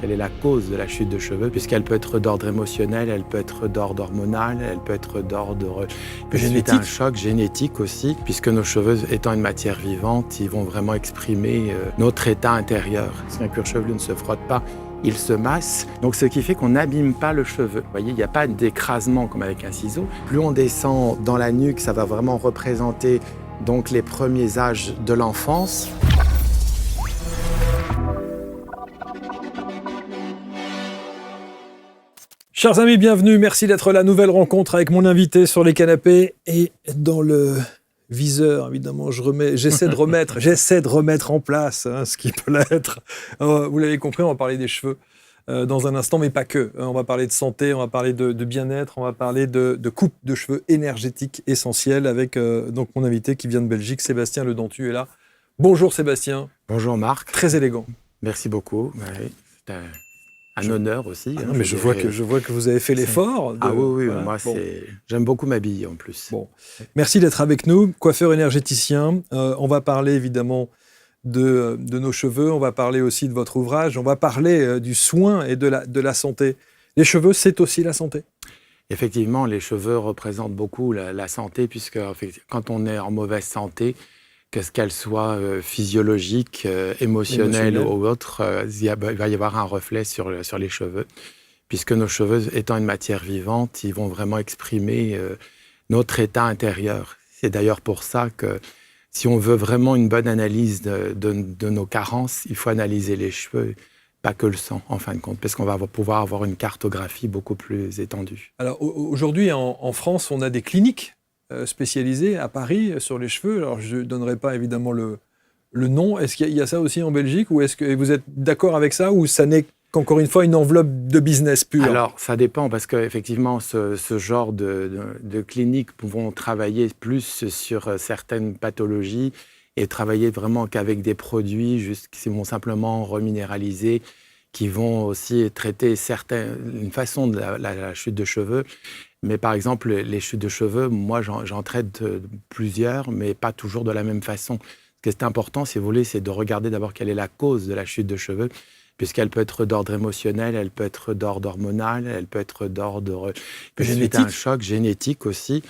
Quelle est la cause de la chute de cheveux, puisqu'elle peut être d'ordre émotionnel, elle peut être d'ordre hormonal, elle peut être d'ordre suite à un choc génétique aussi, puisque nos cheveux étant une matière vivante, ils vont vraiment exprimer notre état intérieur. Si un cuir chevelu ne se frotte pas, il se masse, donc ce qui fait qu'on n'abîme pas le cheveu. Vous voyez, il n'y a pas d'écrasement comme avec un ciseau. Plus on descend dans la nuque, ça va vraiment représenter donc les premiers âges de l'enfance. Chers amis, bienvenue. Merci d'être là. Nouvelle rencontre avec mon invité sur les canapés. Et dans le viseur, évidemment, j'essaie de remettre en place ce qui peut l'être. Vous l'avez compris, on va parler des cheveux dans un instant, mais pas que. On va parler de santé, on va parler de bien-être, on va parler de coupe de cheveux énergétique essentielle avec donc mon invité qui vient de Belgique, Sébastien Ledentu est là. Bonjour Sébastien. Bonjour Marc. Très élégant. Merci beaucoup. Ouais, c'est un honneur aussi. Ah non, mais je vois que vous avez fait l'effort. Ah oui, voilà. Moi, j'aime beaucoup m'habiller en plus. Bon. Merci d'être avec nous. Coiffeur énergéticien, on va parler évidemment de nos cheveux, on va parler aussi de votre ouvrage, on va parler du soin et de la santé. Les cheveux, c'est aussi la santé. Effectivement, les cheveux représentent beaucoup la santé, puisque quand on est en mauvaise santé, qu'elle soit physiologique, émotionnelle ou autre, il va y avoir un reflet sur les cheveux, puisque nos cheveux étant une matière vivante, ils vont vraiment exprimer notre état intérieur. C'est d'ailleurs pour ça que si on veut vraiment une bonne analyse de nos carences, il faut analyser les cheveux, pas que le sang, en fin de compte, parce qu'on va pouvoir avoir une cartographie beaucoup plus étendue. Alors aujourd'hui, en France, on a des cliniques spécialisées à Paris sur les cheveux. Alors je ne donnerai pas évidemment le nom. Est-ce qu'il y a ça aussi en Belgique, ou est-ce que vous êtes d'accord avec ça, ou ça n'est qu'encore une fois une enveloppe de business pure? Alors, ça dépend, parce qu'effectivement, ce genre de cliniques vont travailler plus sur certaines pathologies et travailler vraiment qu'avec des produits qui vont simplement reminéraliser, qui vont aussi traiter une façon de la chute de cheveux. Mais par exemple, les chutes de cheveux, moi, j'en traite plusieurs, mais pas toujours de la même façon. Ce qui est important, si vous voulez, c'est de regarder d'abord quelle est la cause de la chute de cheveux, puisqu'elle peut être d'ordre émotionnel, elle peut être d'ordre hormonal, elle peut être d'ordre suite à un choc génétique aussi.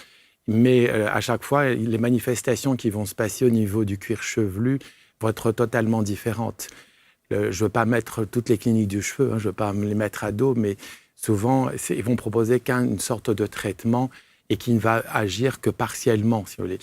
Mais à chaque fois, les manifestations qui vont se passer au niveau du cuir chevelu vont être totalement différentes. Je ne veux pas mettre toutes les cliniques du cheveu, je ne veux pas me les mettre à dos, mais souvent, ils vont proposer qu'une sorte de traitement et qui ne va agir que partiellement, si vous voulez.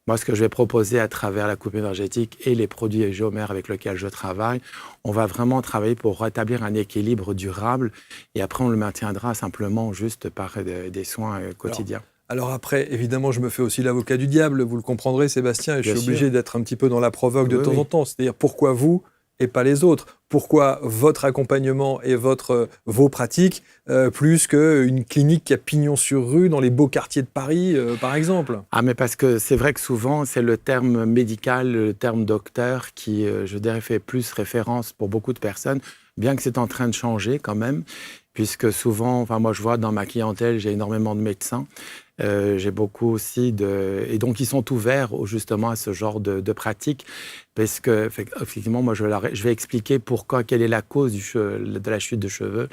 Moi, ce que je vais proposer à travers la coupe énergétique et les produits géomères avec lesquels je travaille, on va vraiment travailler pour rétablir un équilibre durable, et après, on le maintiendra simplement juste par des soins quotidiens. Alors après, évidemment, je me fais aussi l'avocat du diable, vous le comprendrez, Sébastien, et je suis obligé d'être un petit peu dans la provoque de temps en temps. C'est-à-dire, pourquoi vous et pas les autres? Pourquoi votre accompagnement et vos pratiques plus qu'une clinique qui a pignon sur rue dans les beaux quartiers de Paris, par exemple? Ah, mais parce que c'est vrai que souvent, c'est le terme médical, le terme docteur qui, je dirais, fait plus référence pour beaucoup de personnes, bien que c'est en train de changer quand même, puisque souvent, moi je vois dans ma clientèle, j'ai énormément de médecins. J'ai beaucoup aussi et donc ils sont ouverts justement à ce genre de pratiques, parce que effectivement, moi je vais expliquer quelle est la cause de la chute de cheveux.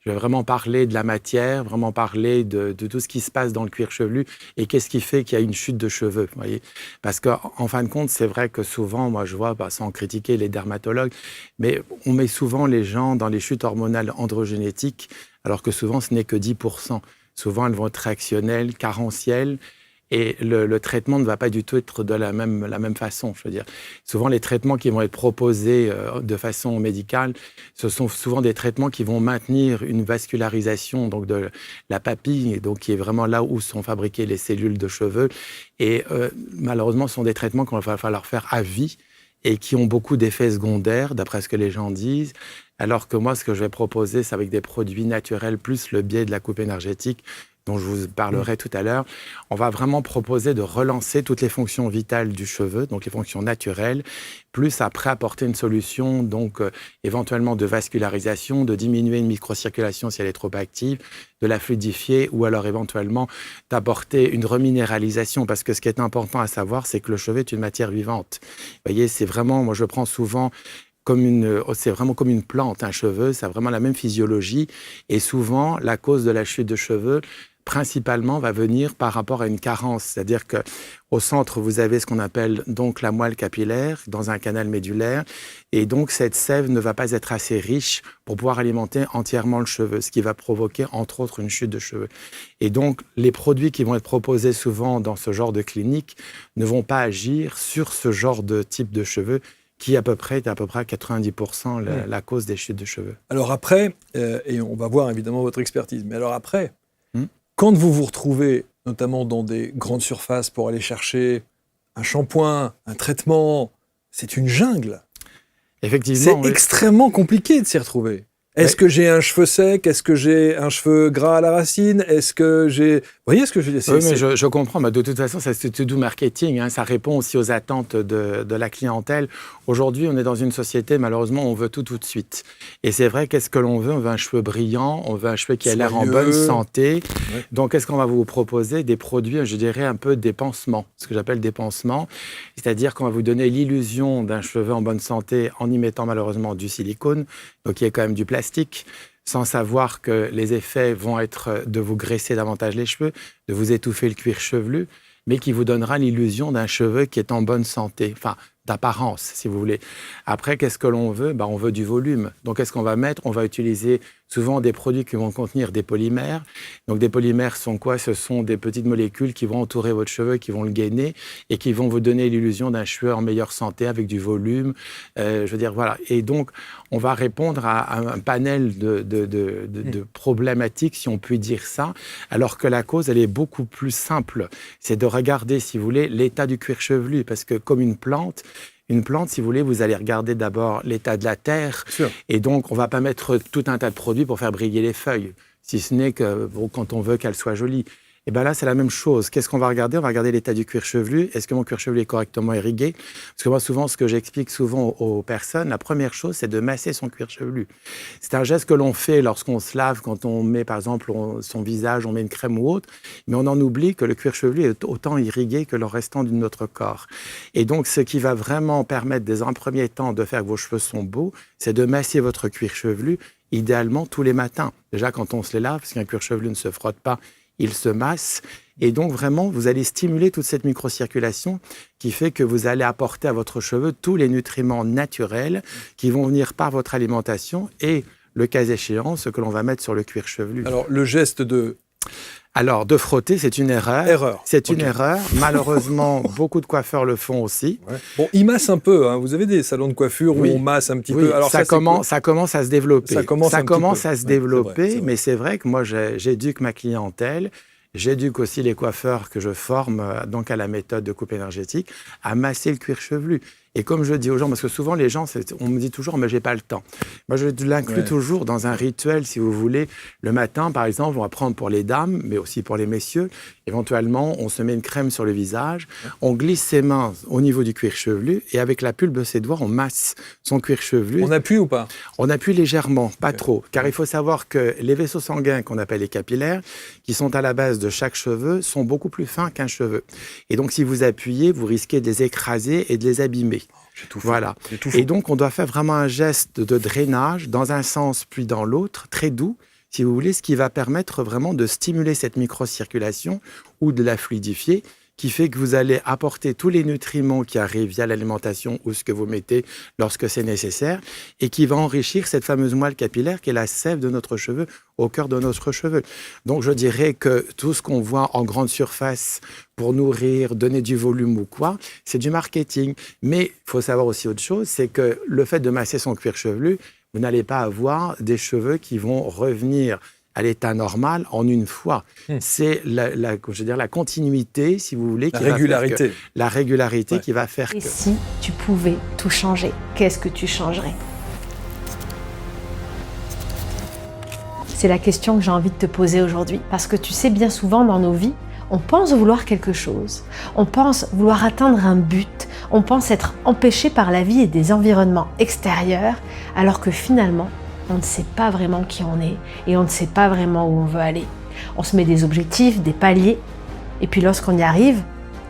Je vais vraiment parler de la matière, vraiment parler de tout ce qui se passe dans le cuir chevelu et qu'est-ce qui fait qu'il y a une chute de cheveux, vous voyez. Parce qu'en fin de compte, c'est vrai que souvent, moi je vois, sans critiquer les dermatologues, mais on met souvent les gens dans les chutes hormonales androgénétiques, alors que souvent ce n'est que 10%. Souvent, elles vont être réactionnelles, carentielles, et le traitement ne va pas du tout être de la même façon. Je veux dire, souvent, les traitements qui vont être proposés de façon médicale, ce sont souvent des traitements qui vont maintenir une vascularisation donc de la papille, donc qui est vraiment là où sont fabriquées les cellules de cheveux. Et malheureusement, ce sont des traitements qu'il va falloir faire à vie et qui ont beaucoup d'effets secondaires, d'après ce que les gens disent. Alors que moi, ce que je vais proposer, c'est avec des produits naturels, plus le biais de la coupe énergétique, dont je vous parlerai tout à l'heure. On va vraiment proposer de relancer toutes les fonctions vitales du cheveu, donc les fonctions naturelles, plus après apporter une solution, donc éventuellement de vascularisation, de diminuer une microcirculation si elle est trop active, de la fluidifier, ou alors éventuellement d'apporter une reminéralisation, parce que ce qui est important à savoir, c'est que le cheveu est une matière vivante. Vous voyez, c'est vraiment, moi je prends souvent c'est vraiment comme une plante, un cheveu, ça a vraiment la même physiologie. Et souvent, la cause de la chute de cheveux, principalement, va venir par rapport à une carence. C'est-à-dire qu'au centre, vous avez ce qu'on appelle donc la moelle capillaire dans un canal médulaire. Et donc, cette sève ne va pas être assez riche pour pouvoir alimenter entièrement le cheveu, ce qui va provoquer, entre autres, une chute de cheveux. Et donc, les produits qui vont être proposés souvent dans ce genre de clinique ne vont pas agir sur ce genre de type de cheveux qui est à peu près à 90% la cause des chutes de cheveux. Alors après, et on va voir évidemment votre expertise, mais alors après, quand vous vous retrouvez notamment dans des grandes surfaces pour aller chercher un shampoing, un traitement, c'est une jungle. Effectivement, c'est extrêmement compliqué de s'y retrouver. Est-ce que j'ai un cheveu sec? Est-ce que j'ai un cheveu gras à la racine? Est-ce que j'ai... Vous voyez ce que je veux dire? Oui, mais je comprends. Mais de toute façon, c'est du marketing. Hein. Ça répond aussi aux attentes de la clientèle. Aujourd'hui, on est dans une société, malheureusement, on veut tout de suite. Et c'est vrai, qu'est-ce que l'on veut? On veut un cheveu brillant, on veut un cheveu qui a l'air en bonne santé. Ouais. Donc, qu'est-ce qu'on va vous proposer? Des produits, je dirais, un peu des pansements, ce que j'appelle des pansements. C'est-à-dire qu'on va vous donner l'illusion d'un cheveu en bonne santé en y mettant malheureusement du silicone, donc il y a quand même du plastique, sans savoir que les effets vont être de vous graisser davantage les cheveux, de vous étouffer le cuir chevelu, mais qui vous donnera l'illusion d'un cheveu qui est en bonne santé, enfin d'apparence, si vous voulez. Après, qu'est-ce que l'on veut? On veut du volume. Donc, qu'est-ce qu'on va mettre? On va utiliser souvent des produits qui vont contenir des polymères. Donc, des polymères sont quoi? Ce sont des petites molécules qui vont entourer votre cheveu, qui vont le gainer et qui vont vous donner l'illusion d'un cheveu en meilleure santé avec du volume. Je veux dire, voilà. Et donc, on va répondre à un panel de problématiques, si on peut dire ça, alors que la cause, elle est beaucoup plus simple. C'est de regarder, si vous voulez, l'état du cuir chevelu, parce que comme une plante, si vous voulez, vous allez regarder d'abord l'état de la terre. Sûr. Et donc, on ne va pas mettre tout un tas de produits pour faire briller les feuilles, si ce n'est que quand on veut qu'elles soient jolies. Et bien là, c'est la même chose. Qu'est-ce qu'on va regarder? On va regarder l'état du cuir chevelu. Est-ce que mon cuir chevelu est correctement irrigué? Parce que moi, souvent, ce que j'explique souvent aux personnes, la première chose, c'est de masser son cuir chevelu. C'est un geste que l'on fait lorsqu'on se lave, quand on met, par exemple, son visage, on met une crème ou autre, mais on en oublie que le cuir chevelu est autant irrigué que le restant de notre corps. Et donc, ce qui va vraiment permettre, dès un premier temps, de faire que vos cheveux sont beaux, c'est de masser votre cuir chevelu, idéalement tous les matins. Déjà, quand on se les lave, parce qu'un cuir chevelu ne se frotte pas, il se masse. Et donc, vraiment, vous allez stimuler toute cette microcirculation qui fait que vous allez apporter à votre cheveu tous les nutriments naturels qui vont venir par votre alimentation et, le cas échéant, ce que l'on va mettre sur le cuir chevelu. Alors, le geste de... Alors, de frotter, c'est une erreur. C'est une erreur. Malheureusement, beaucoup de coiffeurs le font aussi. Ouais. Bon, ils massent un peu. Hein. Vous avez des salons de coiffure où on masse un petit peu. Alors ça commence à se développer. Ça commence à se développer, c'est vrai. Mais c'est vrai que moi, j'éduque ma clientèle. J'éduque aussi les coiffeurs que je forme donc à la méthode de coupe énergétique à masser le cuir chevelu. Et comme je dis aux gens, parce que souvent les gens, on me dit toujours, mais j'ai pas le temps. Moi, je l'inclus toujours dans un rituel, si vous voulez. Le matin, par exemple, on va prendre pour les dames, mais aussi pour les messieurs. Éventuellement, on se met une crème sur le visage, on glisse ses mains au niveau du cuir chevelu et avec la pulpe de ses doigts, on masse son cuir chevelu. On appuie ou pas? On appuie légèrement, pas trop, car il faut savoir que les vaisseaux sanguins qu'on appelle les capillaires, qui sont à la base de chaque cheveu, sont beaucoup plus fins qu'un cheveu. Et donc, si vous appuyez, vous risquez de les écraser et de les abîmer. Voilà. Et donc, on doit faire vraiment un geste de drainage dans un sens puis dans l'autre, très doux, si vous voulez, ce qui va permettre vraiment de stimuler cette microcirculation ou de la fluidifier, qui fait que vous allez apporter tous les nutriments qui arrivent via l'alimentation ou ce que vous mettez lorsque c'est nécessaire et qui va enrichir cette fameuse moelle capillaire qui est la sève de notre cheveu au cœur de notre cheveu. Donc, je dirais que tout ce qu'on voit en grande surface pour nourrir, donner du volume ou quoi, c'est du marketing. Mais il faut savoir aussi autre chose, c'est que le fait de masser son cuir chevelu, vous n'allez pas avoir des cheveux qui vont revenir à l'état normal en une fois. C'est la continuité, si vous voulez. La régularité qui va faire que... Et si tu pouvais tout changer, qu'est-ce que tu changerais? C'est la question que j'ai envie de te poser aujourd'hui. Parce que tu sais, bien souvent dans nos vies, on pense vouloir quelque chose. On pense vouloir atteindre un but. On pense être empêché par la vie et des environnements extérieurs, alors que finalement, on ne sait pas vraiment qui on est et on ne sait pas vraiment où on veut aller. On se met des objectifs, des paliers, et puis lorsqu'on y arrive,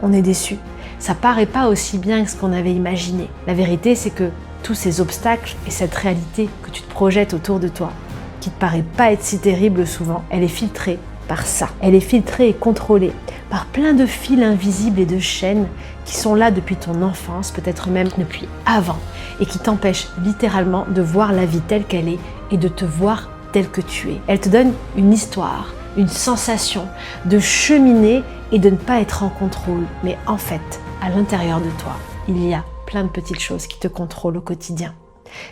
on est déçu. Ça paraît pas aussi bien que ce qu'on avait imaginé. La vérité, c'est que tous ces obstacles et cette réalité que tu te projettes autour de toi, qui ne te paraît pas être si terrible souvent, elle est filtrée par ça. Elle est filtrée et contrôlée par plein de fils invisibles et de chaînes qui sont là depuis ton enfance, peut-être même depuis avant, et qui t'empêchent littéralement de voir la vie telle qu'elle est et de te voir tel que tu es. Elle te donne une histoire, une sensation de cheminer et de ne pas être en contrôle. Mais en fait, à l'intérieur de toi, il y a plein de petites choses qui te contrôlent au quotidien.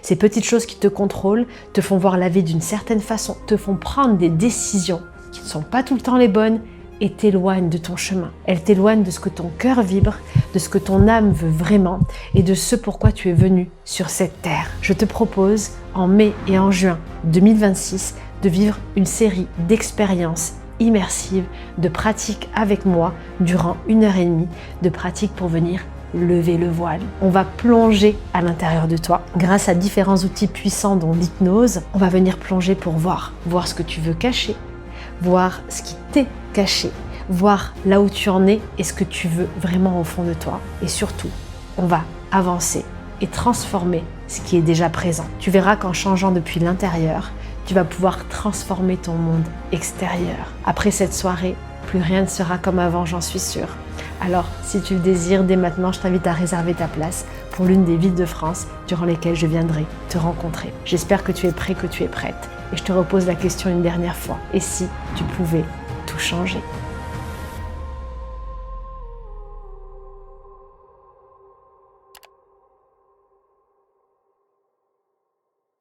Ces petites choses qui te contrôlent te font voir la vie d'une certaine façon, te font prendre des décisions qui ne sont pas tout le temps les bonnes et t'éloignent de ton chemin. Elles t'éloignent de ce que ton cœur vibre, de ce que ton âme veut vraiment et de ce pourquoi tu es venu sur cette terre. Je te propose en mai et en juin 2026 de vivre une série d'expériences immersives, de pratiques avec moi durant 1h30, de pratiques pour venir lever le voile. On va plonger à l'intérieur de toi grâce à différents outils puissants dont l'hypnose. On va venir plonger pour voir ce que tu veux cacher, voir ce qui t'est caché, voir là où tu en es et ce que tu veux vraiment au fond de toi. Et surtout, on va avancer et transformer ce qui est déjà présent. Tu verras qu'en changeant depuis l'intérieur, tu vas pouvoir transformer ton monde extérieur. Après cette soirée, plus rien ne sera comme avant, j'en suis sûre. Alors, si tu le désires, dès maintenant, je t'invite à réserver ta place pour l'une des villes de France durant lesquelles je viendrai te rencontrer. J'espère que tu es prêt, que tu es prête. Et je te repose la question une dernière fois. Et si tu pouvais tout changer ?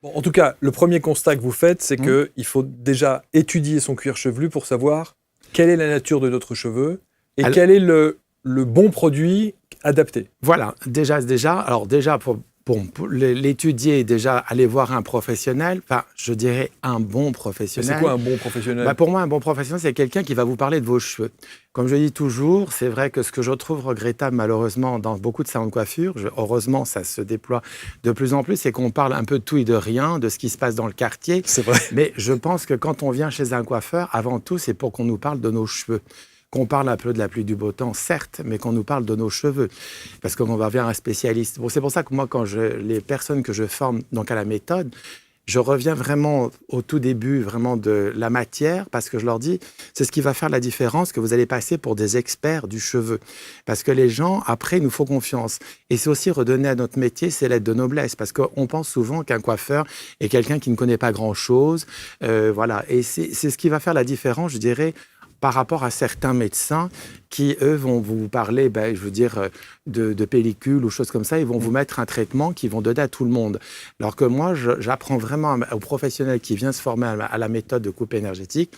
Bon, en tout cas, le premier constat que vous faites, c'est qu'il faut déjà étudier son cuir chevelu pour savoir quelle est la nature de notre cheveu et quel est le bon produit adapté. Voilà, déjà, pour l'étudier, déjà, aller voir un professionnel, enfin, je dirais un bon professionnel. C'est quoi un bon professionnel ? Pour moi, un bon professionnel, c'est quelqu'un qui va vous parler de vos cheveux. Comme je dis toujours, c'est vrai que ce que je trouve regrettable, malheureusement, dans beaucoup de salons de coiffure, heureusement, ça se déploie de plus en plus, c'est qu'on parle un peu de tout et de rien, de ce qui se passe dans le quartier. C'est vrai. Mais je pense que quand on vient chez un coiffeur, avant tout, c'est pour qu'on nous parle de nos cheveux. Qu'on parle un peu de la pluie du beau temps, certes, mais qu'on nous parle de nos cheveux, parce qu'on va vers un spécialiste. Bon, c'est pour ça que moi, les personnes que je forme donc à la méthode, je reviens vraiment au tout début vraiment de la matière, parce que je leur dis, c'est ce qui va faire la différence, que vous allez passer pour des experts du cheveu. Parce que les gens, après, il nous faut confiance. Et c'est aussi redonner à notre métier ses lettres de noblesse, parce qu'on pense souvent qu'un coiffeur est quelqu'un qui ne connaît pas grand-chose. Voilà. Et c'est ce qui va faire la différence, je dirais, par rapport à certains médecins qui, eux, vont vous parler, de pellicules ou choses comme ça. Ils vont vous mettre un traitement qu'ils vont donner à tout le monde. Alors que moi, j'apprends vraiment aux professionnels qui viennent se former à la méthode de coupe énergétique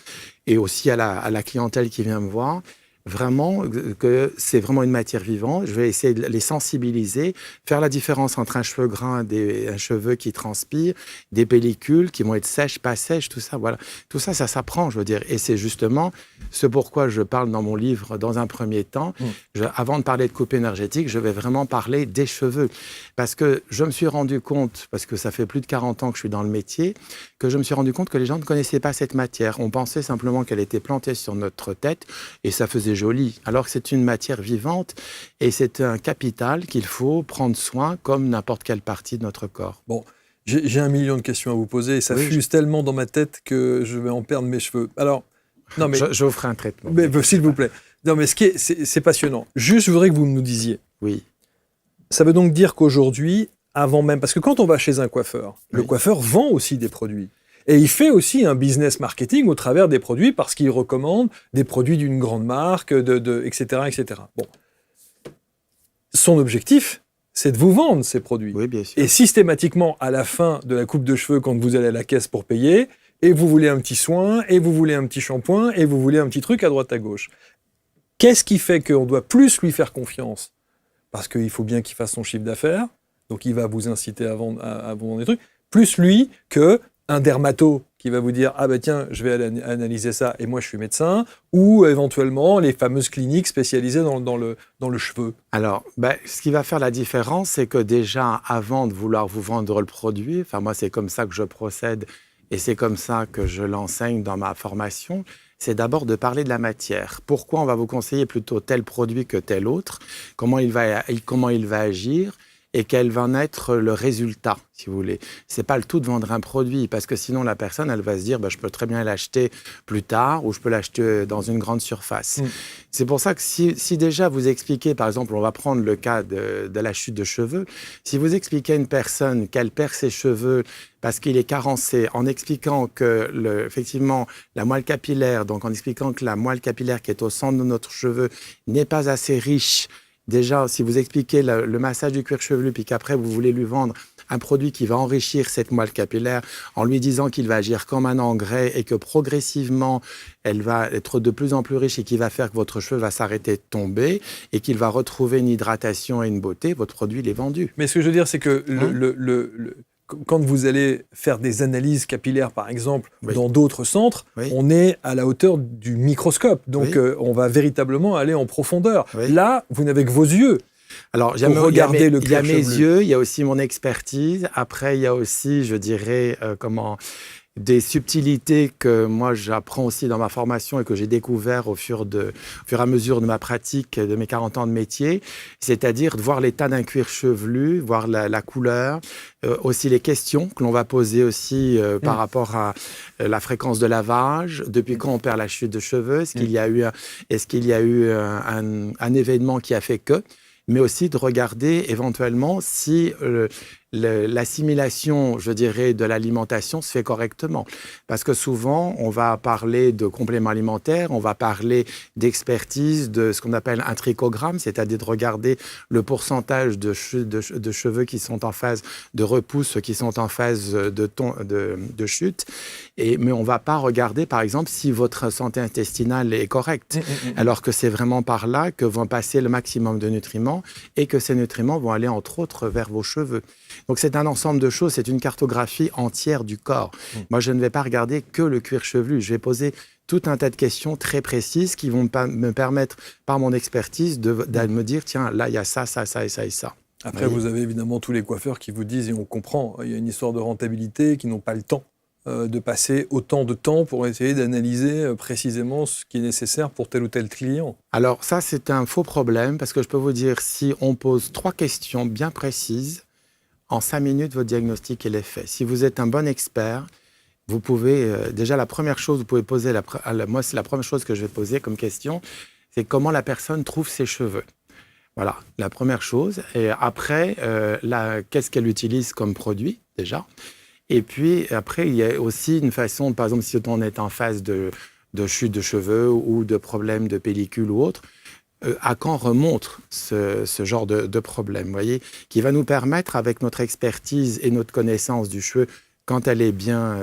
et aussi à la clientèle qui vient me voir, vraiment que c'est vraiment une matière vivante. Je vais essayer de les sensibiliser, faire la différence entre un cheveu gras et un cheveu qui transpire, des pellicules qui vont être sèches, pas sèches, tout ça, voilà. Tout ça, ça s'apprend, je veux dire. Et c'est justement ce pourquoi je parle dans mon livre, dans un premier temps. Avant de parler de coupe énergétique, je vais vraiment parler des cheveux. Parce que je me suis rendu compte, parce que ça fait plus de 40 ans que je suis dans le métier, que je me suis rendu compte que les gens ne connaissaient pas cette matière. On pensait simplement qu'elle était plantée sur notre tête et ça faisait joli, alors que c'est une matière vivante et c'est un capital qu'il faut prendre soin comme n'importe quelle partie de notre corps. Bon, j'ai 1 million de questions à vous poser et ça fuse tellement dans ma tête que je vais en perdre mes cheveux. Alors, non mais je vous ferai un traitement. Mais s'il vous plaît. Non mais c'est passionnant. Juste, je voudrais que vous nous disiez. Oui. Ça veut donc dire qu'aujourd'hui, avant même, parce que quand on va chez un coiffeur, le coiffeur vend aussi des produits. Et il fait aussi un business marketing au travers des produits parce qu'il recommande des produits d'une grande marque, etc., etc. Bon. Son objectif, c'est de vous vendre ces produits. Oui, bien sûr. Et systématiquement, à la fin de la coupe de cheveux, quand vous allez à la caisse pour payer, et vous voulez un petit soin, et vous voulez un petit shampoing, et vous voulez un petit truc à droite à gauche. Qu'est-ce qui fait qu'on doit plus lui faire confiance ? Parce qu'il faut bien qu'il fasse son chiffre d'affaires, donc il va vous inciter à vendre des trucs, plus lui que un dermato qui va vous dire « Ah ben tiens, je vais analyser ça et moi je suis médecin » ou éventuellement les fameuses cliniques spécialisées dans le cheveu. Alors, ce qui va faire la différence, c'est que déjà, avant de vouloir vous vendre le produit, enfin moi c'est comme ça que je procède et c'est comme ça que je l'enseigne dans ma formation, c'est d'abord de parler de la matière. Pourquoi on va vous conseiller plutôt tel produit que tel autre ? Comment il va agir ? et quel va en être le résultat, si vous voulez. C'est pas le tout de vendre un produit, parce que sinon la personne, elle va se dire, je peux très bien l'acheter plus tard ou je peux l'acheter dans une grande surface. C'est pour ça que si déjà vous expliquez, par exemple, on va prendre le cas de la chute de cheveux, si vous expliquez à une personne qu'elle perd ses cheveux parce qu'il est carencé, en expliquant que effectivement la moelle capillaire, donc en expliquant que la moelle capillaire qui est au centre de notre cheveu n'est pas assez riche. Déjà, si vous expliquez le massage du cuir chevelu, puis qu'après vous voulez lui vendre un produit qui va enrichir cette moelle capillaire en lui disant qu'il va agir comme un engrais et que progressivement, elle va être de plus en plus riche et qui va faire que votre cheveu va s'arrêter de tomber et qu'il va retrouver une hydratation et une beauté, votre produit, il est vendu. Mais ce que je veux dire, c'est que quand vous allez faire des analyses capillaires, par exemple, dans d'autres centres, on est à la hauteur du microscope. Donc, on va véritablement aller en profondeur. Là, vous n'avez que vos yeux. Alors, il y a mes yeux, il y a aussi mon expertise. Après, il y a aussi, je dirais, des subtilités que moi j'apprends aussi dans ma formation et que j'ai découvert au fur et à mesure de ma pratique, de mes 40 ans de métier, c'est-à-dire de voir l'état d'un cuir chevelu, voir la couleur, aussi les questions que l'on va poser aussi par rapport à la fréquence de lavage, depuis quand on perd la chute de cheveux, est-ce qu'il y a eu un événement qui a fait que, mais aussi de regarder éventuellement si l'assimilation, je dirais, de l'alimentation se fait correctement. Parce que souvent, on va parler de compléments alimentaires, on va parler d'expertise, de ce qu'on appelle un trichogramme, c'est-à-dire de regarder le pourcentage de cheveux qui sont en phase de repousse, qui sont en phase de chute. Mais on ne va pas regarder, par exemple, si votre santé intestinale est correcte. Alors que c'est vraiment par là que vont passer le maximum de nutriments et que ces nutriments vont aller, entre autres, vers vos cheveux. Donc, c'est un ensemble de choses, c'est une cartographie entière du corps. Moi, je ne vais pas regarder que le cuir chevelu. Je vais poser tout un tas de questions très précises qui vont me permettre, par mon expertise, de me dire, tiens, là, il y a ça, ça, ça et ça et ça. Après, vous avez évidemment tous les coiffeurs qui vous disent, et on comprend, il y a une histoire de rentabilité, qui n'ont pas le temps de passer autant de temps pour essayer d'analyser précisément ce qui est nécessaire pour tel ou tel client. Alors ça, c'est un faux problème, parce que je peux vous dire, si on pose 3 questions bien précises, en 5 minutes, votre diagnostic est fait. Si vous êtes un bon expert, vous pouvez... déjà, la première chose, vous pouvez poser... moi, c'est la première chose que je vais poser comme question, c'est comment la personne trouve ses cheveux. Voilà, la première chose. Et après, qu'est-ce qu'elle utilise comme produit, déjà. Et puis, après, il y a aussi une façon, par exemple, si on est en phase de chute de cheveux ou de problème de pellicule ou autre, à quand remonte ce genre de problème, vous voyez, qui va nous permettre, avec notre expertise et notre connaissance du cheveu, quand elle est bien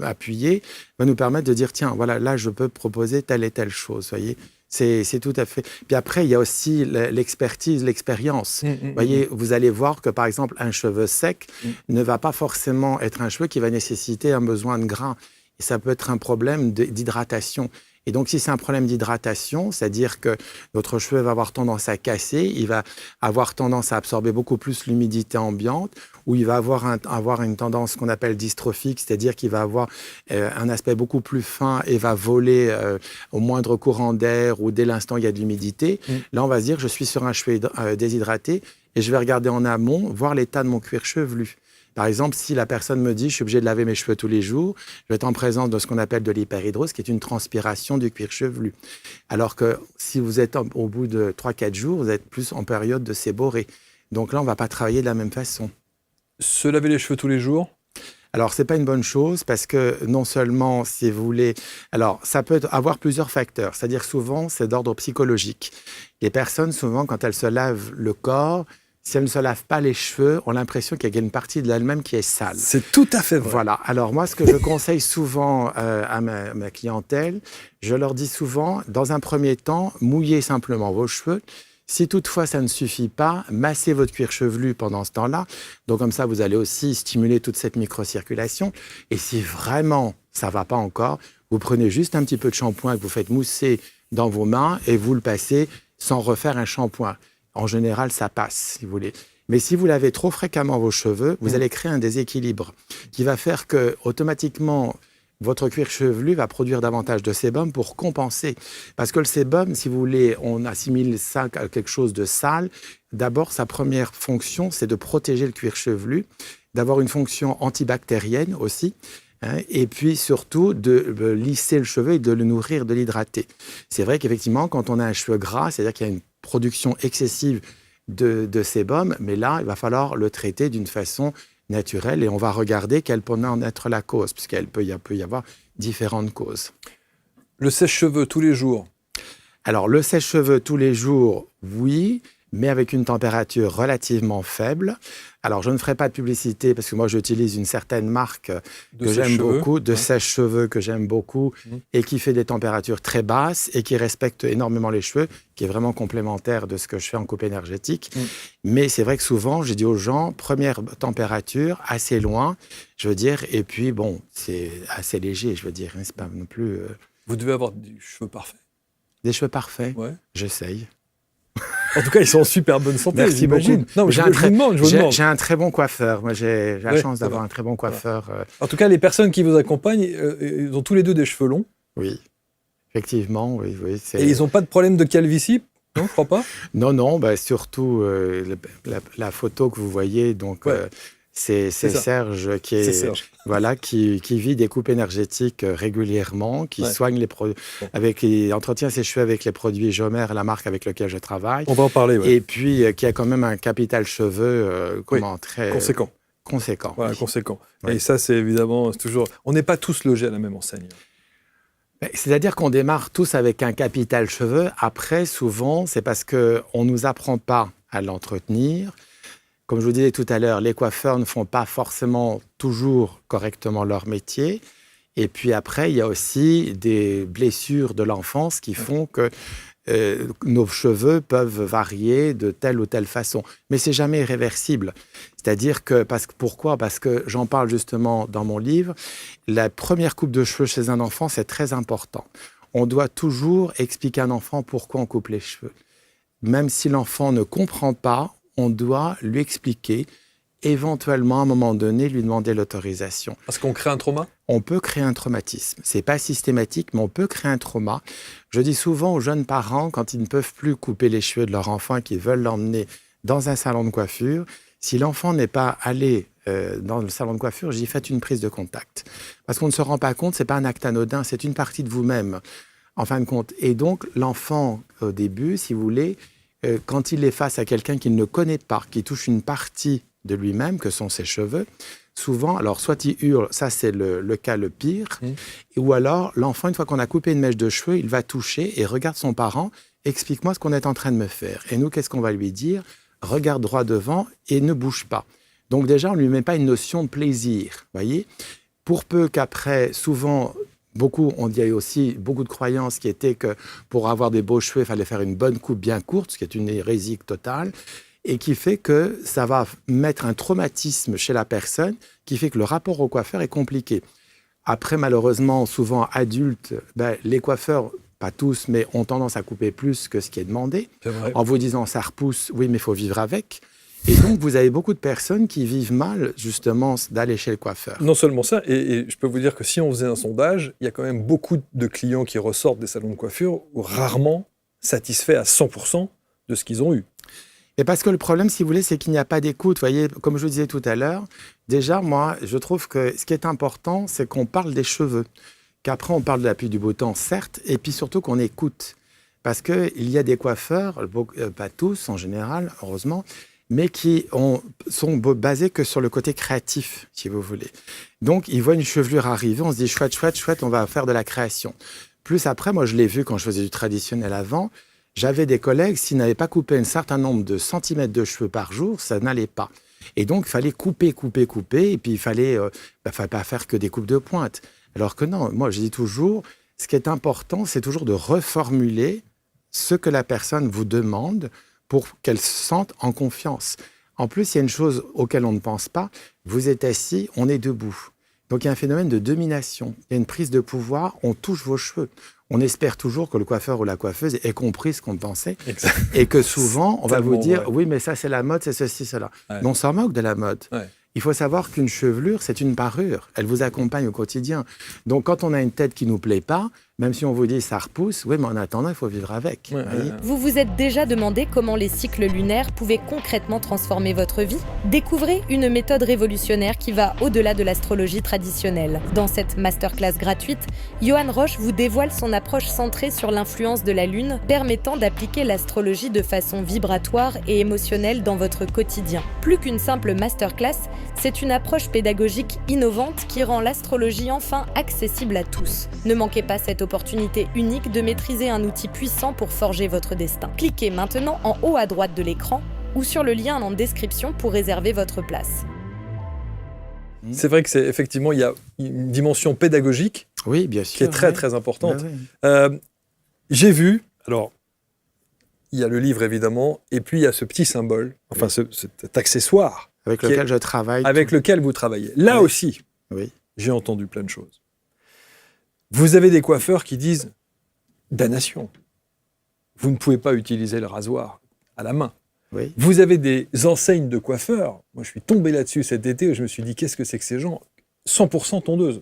appuyée, va nous permettre de dire, tiens, voilà, là, je peux proposer telle et telle chose, vous voyez. C'est tout à fait... Puis après, il y a aussi l'expertise, l'expérience. Vous voyez, vous allez voir que, par exemple, un cheveu sec ne va pas forcément être un cheveu qui va nécessiter un besoin de gras. Et ça peut être un problème d'hydratation. Et donc, si c'est un problème d'hydratation, c'est-à-dire que votre cheveu va avoir tendance à casser, il va avoir tendance à absorber beaucoup plus l'humidité ambiante, ou il va avoir une tendance qu'on appelle dystrophique, c'est-à-dire qu'il va avoir un aspect beaucoup plus fin et va voler au moindre courant d'air ou dès l'instant où il y a de l'humidité. Là, on va se dire, je suis sur un cheveu déshydraté et je vais regarder en amont, voir l'état de mon cuir chevelu. Par exemple, si la personne me dit « je suis obligé de laver mes cheveux tous les jours », je vais être en présence de ce qu'on appelle de l'hyperhidrose, qui est une transpiration du cuir chevelu. Alors que si vous êtes au bout de 3-4 jours, vous êtes plus en période de séborrhée. Donc là, on ne va pas travailler de la même façon. Se laver les cheveux tous les jours ? Alors, ce n'est pas une bonne chose parce que non seulement, si vous voulez... Alors, ça peut avoir plusieurs facteurs. C'est-à-dire souvent, c'est d'ordre psychologique. Les personnes, souvent, quand elles se lavent le corps... Si elle ne se lave pas les cheveux, on a l'impression qu'il y a une partie de elle-même qui est sale. C'est tout à fait vrai. Voilà. Alors moi, ce que je conseille souvent à ma clientèle, je leur dis souvent, dans un premier temps, mouillez simplement vos cheveux. Si toutefois ça ne suffit pas, massez votre cuir chevelu pendant ce temps-là. Donc comme ça, vous allez aussi stimuler toute cette microcirculation. Et si vraiment ça ne va pas encore, vous prenez juste un petit peu de shampoing que vous faites mousser dans vos mains et vous le passez sans refaire un shampoing. En général, ça passe, si vous voulez. Mais si vous lavez trop fréquemment vos cheveux, vous allez créer un déséquilibre qui va faire que, automatiquement, votre cuir chevelu va produire davantage de sébum pour compenser. Parce que le sébum, si vous voulez, on assimile ça à quelque chose de sale. D'abord, sa première fonction, c'est de protéger le cuir chevelu, d'avoir une fonction antibactérienne aussi, hein, et puis surtout de lisser le cheveu et de le nourrir, de l'hydrater. C'est vrai qu'effectivement, quand on a un cheveu gras, c'est-à-dire qu'il y a une production excessive de sébum, mais là, il va falloir le traiter d'une façon naturelle et on va regarder quelle peut en être la cause, puisqu'il peut y avoir différentes causes. Le sèche-cheveux tous les jours. Alors, le sèche-cheveux tous les jours, oui, mais avec une température relativement faible. Alors, je ne ferai pas de publicité parce que moi, j'utilise une certaine marque que j'aime beaucoup, de sèche-cheveux que j'aime beaucoup et qui fait des températures très basses et qui respecte énormément les cheveux, qui est vraiment complémentaire de ce que je fais en coupe énergétique. Mais c'est vrai que souvent, je dis aux gens, première température, assez loin, je veux dire, et puis bon, c'est assez léger, je veux dire, hein, c'est pas non plus... Vous devez avoir des cheveux parfaits. Des cheveux parfaits, ouais. J'essaye. En tout cas, ils sont en super bonne santé. Merci beaucoup. Non, mais je vous demande. J'ai un très bon coiffeur. Moi, j'ai la chance d'avoir un très bon coiffeur. Voilà. En tout cas, les personnes qui vous accompagnent, ils ont tous les deux des cheveux longs. Oui, effectivement. Oui, et ils n'ont pas de problème de calvitie, non, je crois pas. Non, bah, surtout la photo que vous voyez, donc. Ouais. C'est Serge qui est Serge. Voilà, qui vit des coupes énergétiques régulièrement, qui soigne les produits, qui entretient ses cheveux avec les produits Jomer, la marque avec laquelle je travaille. On va en parler. Ouais. Et puis qui a quand même un capital cheveux très conséquent. Voilà, conséquent. Ouais. Et ça, c'est évidemment toujours. On n'est pas tous logés à la même enseigne. C'est-à-dire qu'on démarre tous avec un capital cheveux. Après, souvent, c'est parce que on nous apprend pas à l'entretenir. Comme je vous disais tout à l'heure, les coiffeurs ne font pas forcément toujours correctement leur métier. Et puis après, il y a aussi des blessures de l'enfance qui font que nos cheveux peuvent varier de telle ou telle façon. Mais c'est jamais irréversible. C'est-à-dire que, pourquoi ? Parce que j'en parle justement dans mon livre, la première coupe de cheveux chez un enfant, c'est très important. On doit toujours expliquer à un enfant pourquoi on coupe les cheveux. Même si l'enfant ne comprend pas, on doit lui expliquer, éventuellement, à un moment donné, lui demander l'autorisation. Parce qu'on crée un trauma ? On peut créer un traumatisme. Ce n'est pas systématique, mais on peut créer un trauma. Je dis souvent aux jeunes parents, quand ils ne peuvent plus couper les cheveux de leur enfant et qu'ils veulent l'emmener dans un salon de coiffure, si l'enfant n'est pas allé dans le salon de coiffure, je dis faites une prise de contact. Parce qu'on ne se rend pas compte, ce n'est pas un acte anodin, c'est une partie de vous-même, en fin de compte. Et donc, l'enfant, au début, si vous voulez, quand il est face à quelqu'un qu'il ne connaît pas, qui touche une partie de lui-même, que sont ses cheveux, souvent, alors soit il hurle, ça c'est le cas le pire, ou alors l'enfant, une fois qu'on a coupé une mèche de cheveux, il va toucher et regarde son parent, explique-moi ce qu'on est en train de me faire. Et nous, qu'est-ce qu'on va lui dire ? Regarde droit devant et ne bouge pas. Donc déjà, on ne lui met pas une notion de plaisir, voyez ? Pour peu qu'après, souvent... il y a aussi beaucoup de croyances qui étaient que pour avoir des beaux cheveux, il fallait faire une bonne coupe bien courte, ce qui est une hérésie totale, et qui fait que ça va mettre un traumatisme chez la personne, qui fait que le rapport au coiffeur est compliqué. Après, malheureusement, souvent adultes, les coiffeurs, pas tous, mais ont tendance à couper plus que ce qui est demandé, en vous disant ça repousse, oui, mais il faut vivre avec. Et donc, vous avez beaucoup de personnes qui vivent mal, justement, d'aller chez le coiffeur. Non seulement ça, et je peux vous dire que si on faisait un sondage, il y a quand même beaucoup de clients qui ressortent des salons de coiffure rarement satisfaits à 100% de ce qu'ils ont eu. Et parce que le problème, si vous voulez, c'est qu'il n'y a pas d'écoute. Vous voyez, comme je vous disais tout à l'heure, déjà, moi, je trouve que ce qui est important, c'est qu'on parle des cheveux. Qu'après, on parle de la pluie du beau temps, certes, et puis surtout qu'on écoute. Parce qu'il y a des coiffeurs, pas tous en général, heureusement, mais qui sont basés que sur le côté créatif, si vous voulez. Donc, ils voient une chevelure arriver, on se dit chouette, chouette, chouette, on va faire de la création. Plus après, moi, je l'ai vu quand je faisais du traditionnel avant, j'avais des collègues, s'ils n'avaient pas coupé un certain nombre de centimètres de cheveux par jour, ça n'allait pas. Et donc, il fallait couper, et puis il fallait pas faire que des coupes de pointe. Alors que non, moi, je dis toujours, ce qui est important, c'est toujours de reformuler ce que la personne vous demande pour qu'elle se sente en confiance. En plus, il y a une chose auquel on ne pense pas. Vous êtes assis, on est debout. Donc, il y a un phénomène de domination. Il y a une prise de pouvoir, on touche vos cheveux. On espère toujours que le coiffeur ou la coiffeuse ait compris ce qu'on pensait. Exact. Et que souvent, on va vous dire, oui, mais ça, c'est la mode, c'est ceci, cela. Ouais. Mais on s'en moque de la mode. Ouais. Il faut savoir qu'une chevelure, c'est une parure. Elle vous accompagne au quotidien. Donc, quand on a une tête qui ne nous plaît pas, même si on vous dit ça repousse, oui, mais en attendant, il faut vivre avec. Vous vous êtes déjà demandé comment les cycles lunaires pouvaient concrètement transformer votre vie ? Découvrez une méthode révolutionnaire qui va au-delà de l'astrologie traditionnelle. Dans cette masterclass gratuite, Johan Roche vous dévoile son approche centrée sur l'influence de la Lune, permettant d'appliquer l'astrologie de façon vibratoire et émotionnelle dans votre quotidien. Plus qu'une simple masterclass, c'est une approche pédagogique innovante qui rend l'astrologie enfin accessible à tous. Ne manquez pas cette opportunité unique de maîtriser un outil puissant pour forger votre destin. Cliquez maintenant en haut à droite de l'écran ou sur le lien en description pour réserver votre place. C'est vrai que effectivement, il y a une dimension pédagogique oui, bien sûr, qui est très, très importante. Oui. J'ai vu, alors, il y a le livre évidemment, et puis il y a ce petit symbole, enfin cet accessoire. Avec lequel je travaille. Avec lequel vous travaillez. Là aussi, j'ai entendu plein de choses. Vous avez des coiffeurs qui disent « damnation, vous ne pouvez pas utiliser le rasoir à la main ». Oui. Vous avez des enseignes de coiffeurs. Moi, je suis tombé là-dessus cet été et je me suis dit, qu'est-ce que c'est que ces gens ? 100% tondeuse.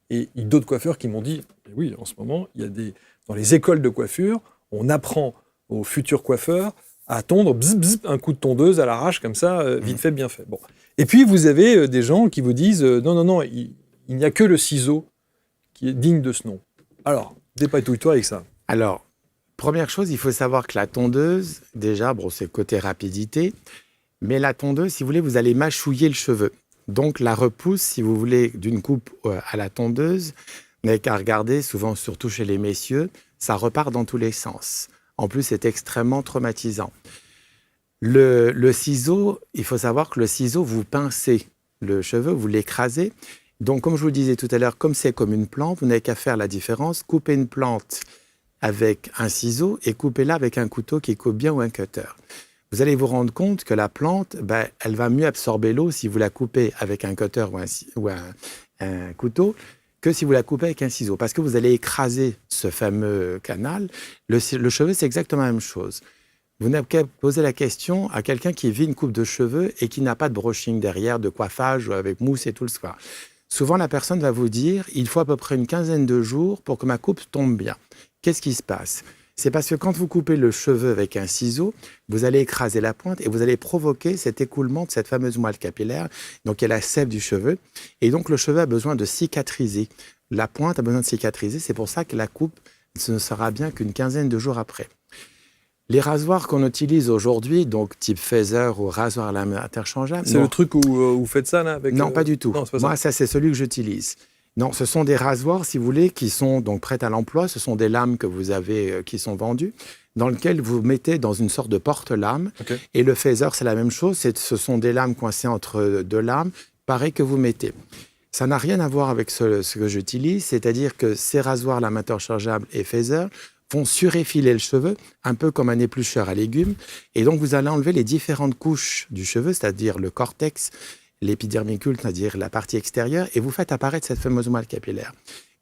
Et d'autres coiffeurs qui m'ont dit, oui, en ce moment, il y a dans les écoles de coiffure, on apprend aux futurs coiffeurs à tondre bzz, bzz, un coup de tondeuse à l'arrache, comme ça, vite fait, bien fait. Bon. Et puis, vous avez des gens qui vous disent, non, il n'y a que le ciseau qui est digne de ce nom. Alors, dépatouille-toi avec ça. Alors, première chose, il faut savoir que la tondeuse, déjà, bon, c'est côté rapidité, mais la tondeuse, si vous voulez, vous allez mâchouiller le cheveu. Donc, la repousse, si vous voulez, d'une coupe à la tondeuse, vous n'avez qu'à regarder, souvent, surtout chez les messieurs, ça repart dans tous les sens. En plus, c'est extrêmement traumatisant. Le ciseau, il faut savoir que le ciseau, vous pincez le cheveu, vous l'écrasez. Donc, comme je vous le disais tout à l'heure, comme c'est comme une plante, vous n'avez qu'à faire la différence, couper une plante avec un ciseau et coupez-la avec un couteau qui coupe bien ou un cutter. Vous allez vous rendre compte que la plante, elle va mieux absorber l'eau si vous la coupez avec un cutter ou un couteau que si vous la coupez avec un ciseau. Parce que vous allez écraser ce fameux canal. Le cheveu, c'est exactement la même chose. Vous n'avez qu'à poser la question à quelqu'un qui vit une coupe de cheveux et qui n'a pas de brushing derrière, de coiffage ou avec mousse et tout le soir. Souvent, la personne va vous dire « il faut à peu près une quinzaine de jours pour que ma coupe tombe bien ». Qu'est-ce qui se passe ? C'est parce que quand vous coupez le cheveu avec un ciseau, vous allez écraser la pointe et vous allez provoquer cet écoulement de cette fameuse moelle capillaire. Donc, il y a la sève du cheveu. Et donc, le cheveu a besoin de cicatriser. La pointe a besoin de cicatriser. C'est pour ça que la coupe ne sera bien qu'une quinzaine de jours après. Les rasoirs qu'on utilise aujourd'hui, donc type phaser ou rasoir à lame interchangeable... C'est le truc où vous faites ça, là avec Non, pas du tout. Non, c'est pas Moi, ça, c'est celui que j'utilise. Non, ce sont des rasoirs, si vous voulez, qui sont donc prêts à l'emploi. Ce sont des lames que vous avez qui sont vendues, dans lesquelles vous mettez dans une sorte de porte-lame. Okay. Et le phaser, c'est la même chose. Ce sont des lames coincées entre deux lames, pareil que vous mettez. Ça n'a rien à voir avec ce que j'utilise, c'est-à-dire que ces rasoirs lames interchangeables et phaser vont sureffiler le cheveu, un peu comme un éplucheur à légumes. Et donc, vous allez enlever les différentes couches du cheveu, c'est-à-dire le cortex, l'épidermicule, c'est-à-dire la partie extérieure, et vous faites apparaître cette fameuse moelle capillaire.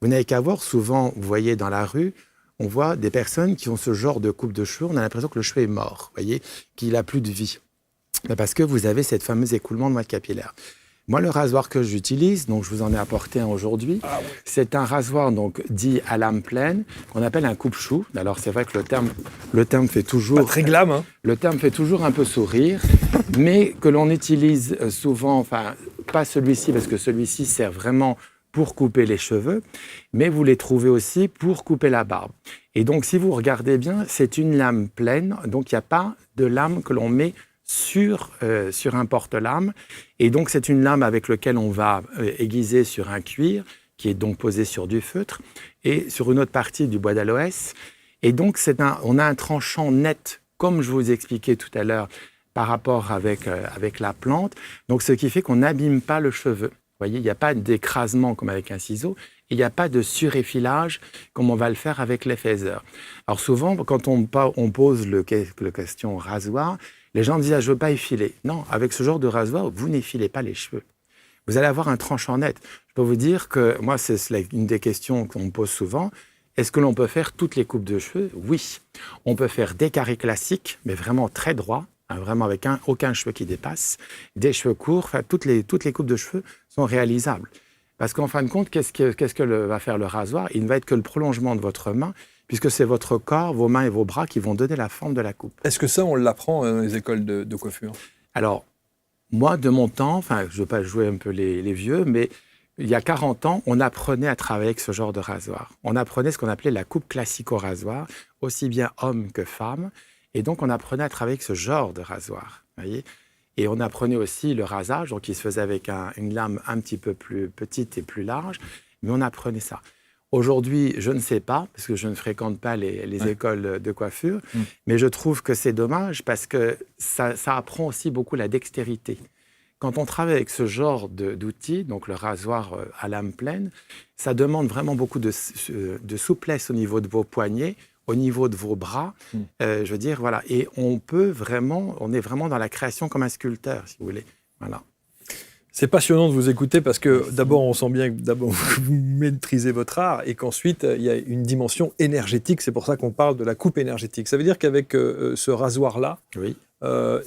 Vous n'avez qu'à voir, souvent, vous voyez dans la rue, on voit des personnes qui ont ce genre de coupe de cheveux, on a l'impression que le cheveu est mort, vous voyez, qu'il n'a plus de vie. Parce que vous avez cette fameuse écoulement de moelle capillaire. Moi, le rasoir que j'utilise, donc je vous en ai apporté un aujourd'hui, c'est un rasoir donc, dit à lame pleine, qu'on appelle un coupe-chou. Alors, c'est vrai que le terme fait toujours... Pas très glam, hein. Le terme fait toujours un peu sourire, mais que l'on utilise souvent, enfin, pas celui-ci, parce que celui-ci sert vraiment pour couper les cheveux, mais vous les trouvez aussi pour couper la barbe. Et donc, si vous regardez bien, c'est une lame pleine, donc il n'y a pas de lame que l'on met sur un porte-lame. Et donc, c'est une lame avec laquelle on va aiguiser sur un cuir, qui est donc posé sur du feutre, et sur une autre partie du bois d'aloès. Et donc, on a un tranchant net, comme je vous expliquais tout à l'heure, par rapport avec la plante. Donc, ce qui fait qu'on n'abîme pas le cheveu. Vous voyez, il n'y a pas d'écrasement comme avec un ciseau, et il n'y a pas de sureffilage comme on va le faire avec les phasers. Alors, souvent, quand on pose le question rasoir, les gens disent « je ne veux pas effiler ». Non, avec ce genre de rasoir, vous n'effilez pas les cheveux. Vous allez avoir un tranchant net. Je peux vous dire que, moi, c'est une des questions qu'on me pose souvent. Est-ce que l'on peut faire toutes les coupes de cheveux ? Oui. On peut faire des carrés classiques, mais vraiment très droits, hein, vraiment avec aucun cheveu qui dépasse, des cheveux courts, enfin, toutes les coupes de cheveux sont réalisables. Parce qu'en fin de compte, qu'est-ce que va faire le rasoir? Il ne va être que le prolongement de votre main, puisque c'est votre corps, vos mains et vos bras qui vont donner la forme de la coupe. Est-ce que ça, on l'apprend dans les écoles de coiffure? Alors, moi, de mon temps, enfin, je ne veux pas jouer un peu les vieux, mais il y a 40 ans, on apprenait à travailler avec ce genre de rasoir. On apprenait ce qu'on appelait la coupe classique au rasoir, aussi bien homme que femme. Et donc, on apprenait à travailler avec ce genre de rasoir. Voyez, et on apprenait aussi le rasage, donc il se faisait avec une lame un petit peu plus petite et plus large, mais on apprenait ça. Aujourd'hui, je ne sais pas, parce que je ne fréquente pas les écoles de coiffure, mais je trouve que c'est dommage parce que ça apprend aussi beaucoup la dextérité. Quand on travaille avec ce genre d'outils, donc le rasoir à lame pleine, ça demande vraiment beaucoup de souplesse au niveau de vos poignets, au niveau de vos bras. Je veux dire, voilà. Et on est vraiment dans la création comme un sculpteur, si vous voulez. Voilà. C'est passionnant de vous écouter parce que d'abord, on sent bien que vous maîtrisez votre art et qu'ensuite, il y a une dimension énergétique. C'est pour ça qu'on parle de la coupe énergétique. Ça veut dire qu'avec ce rasoir-là, oui.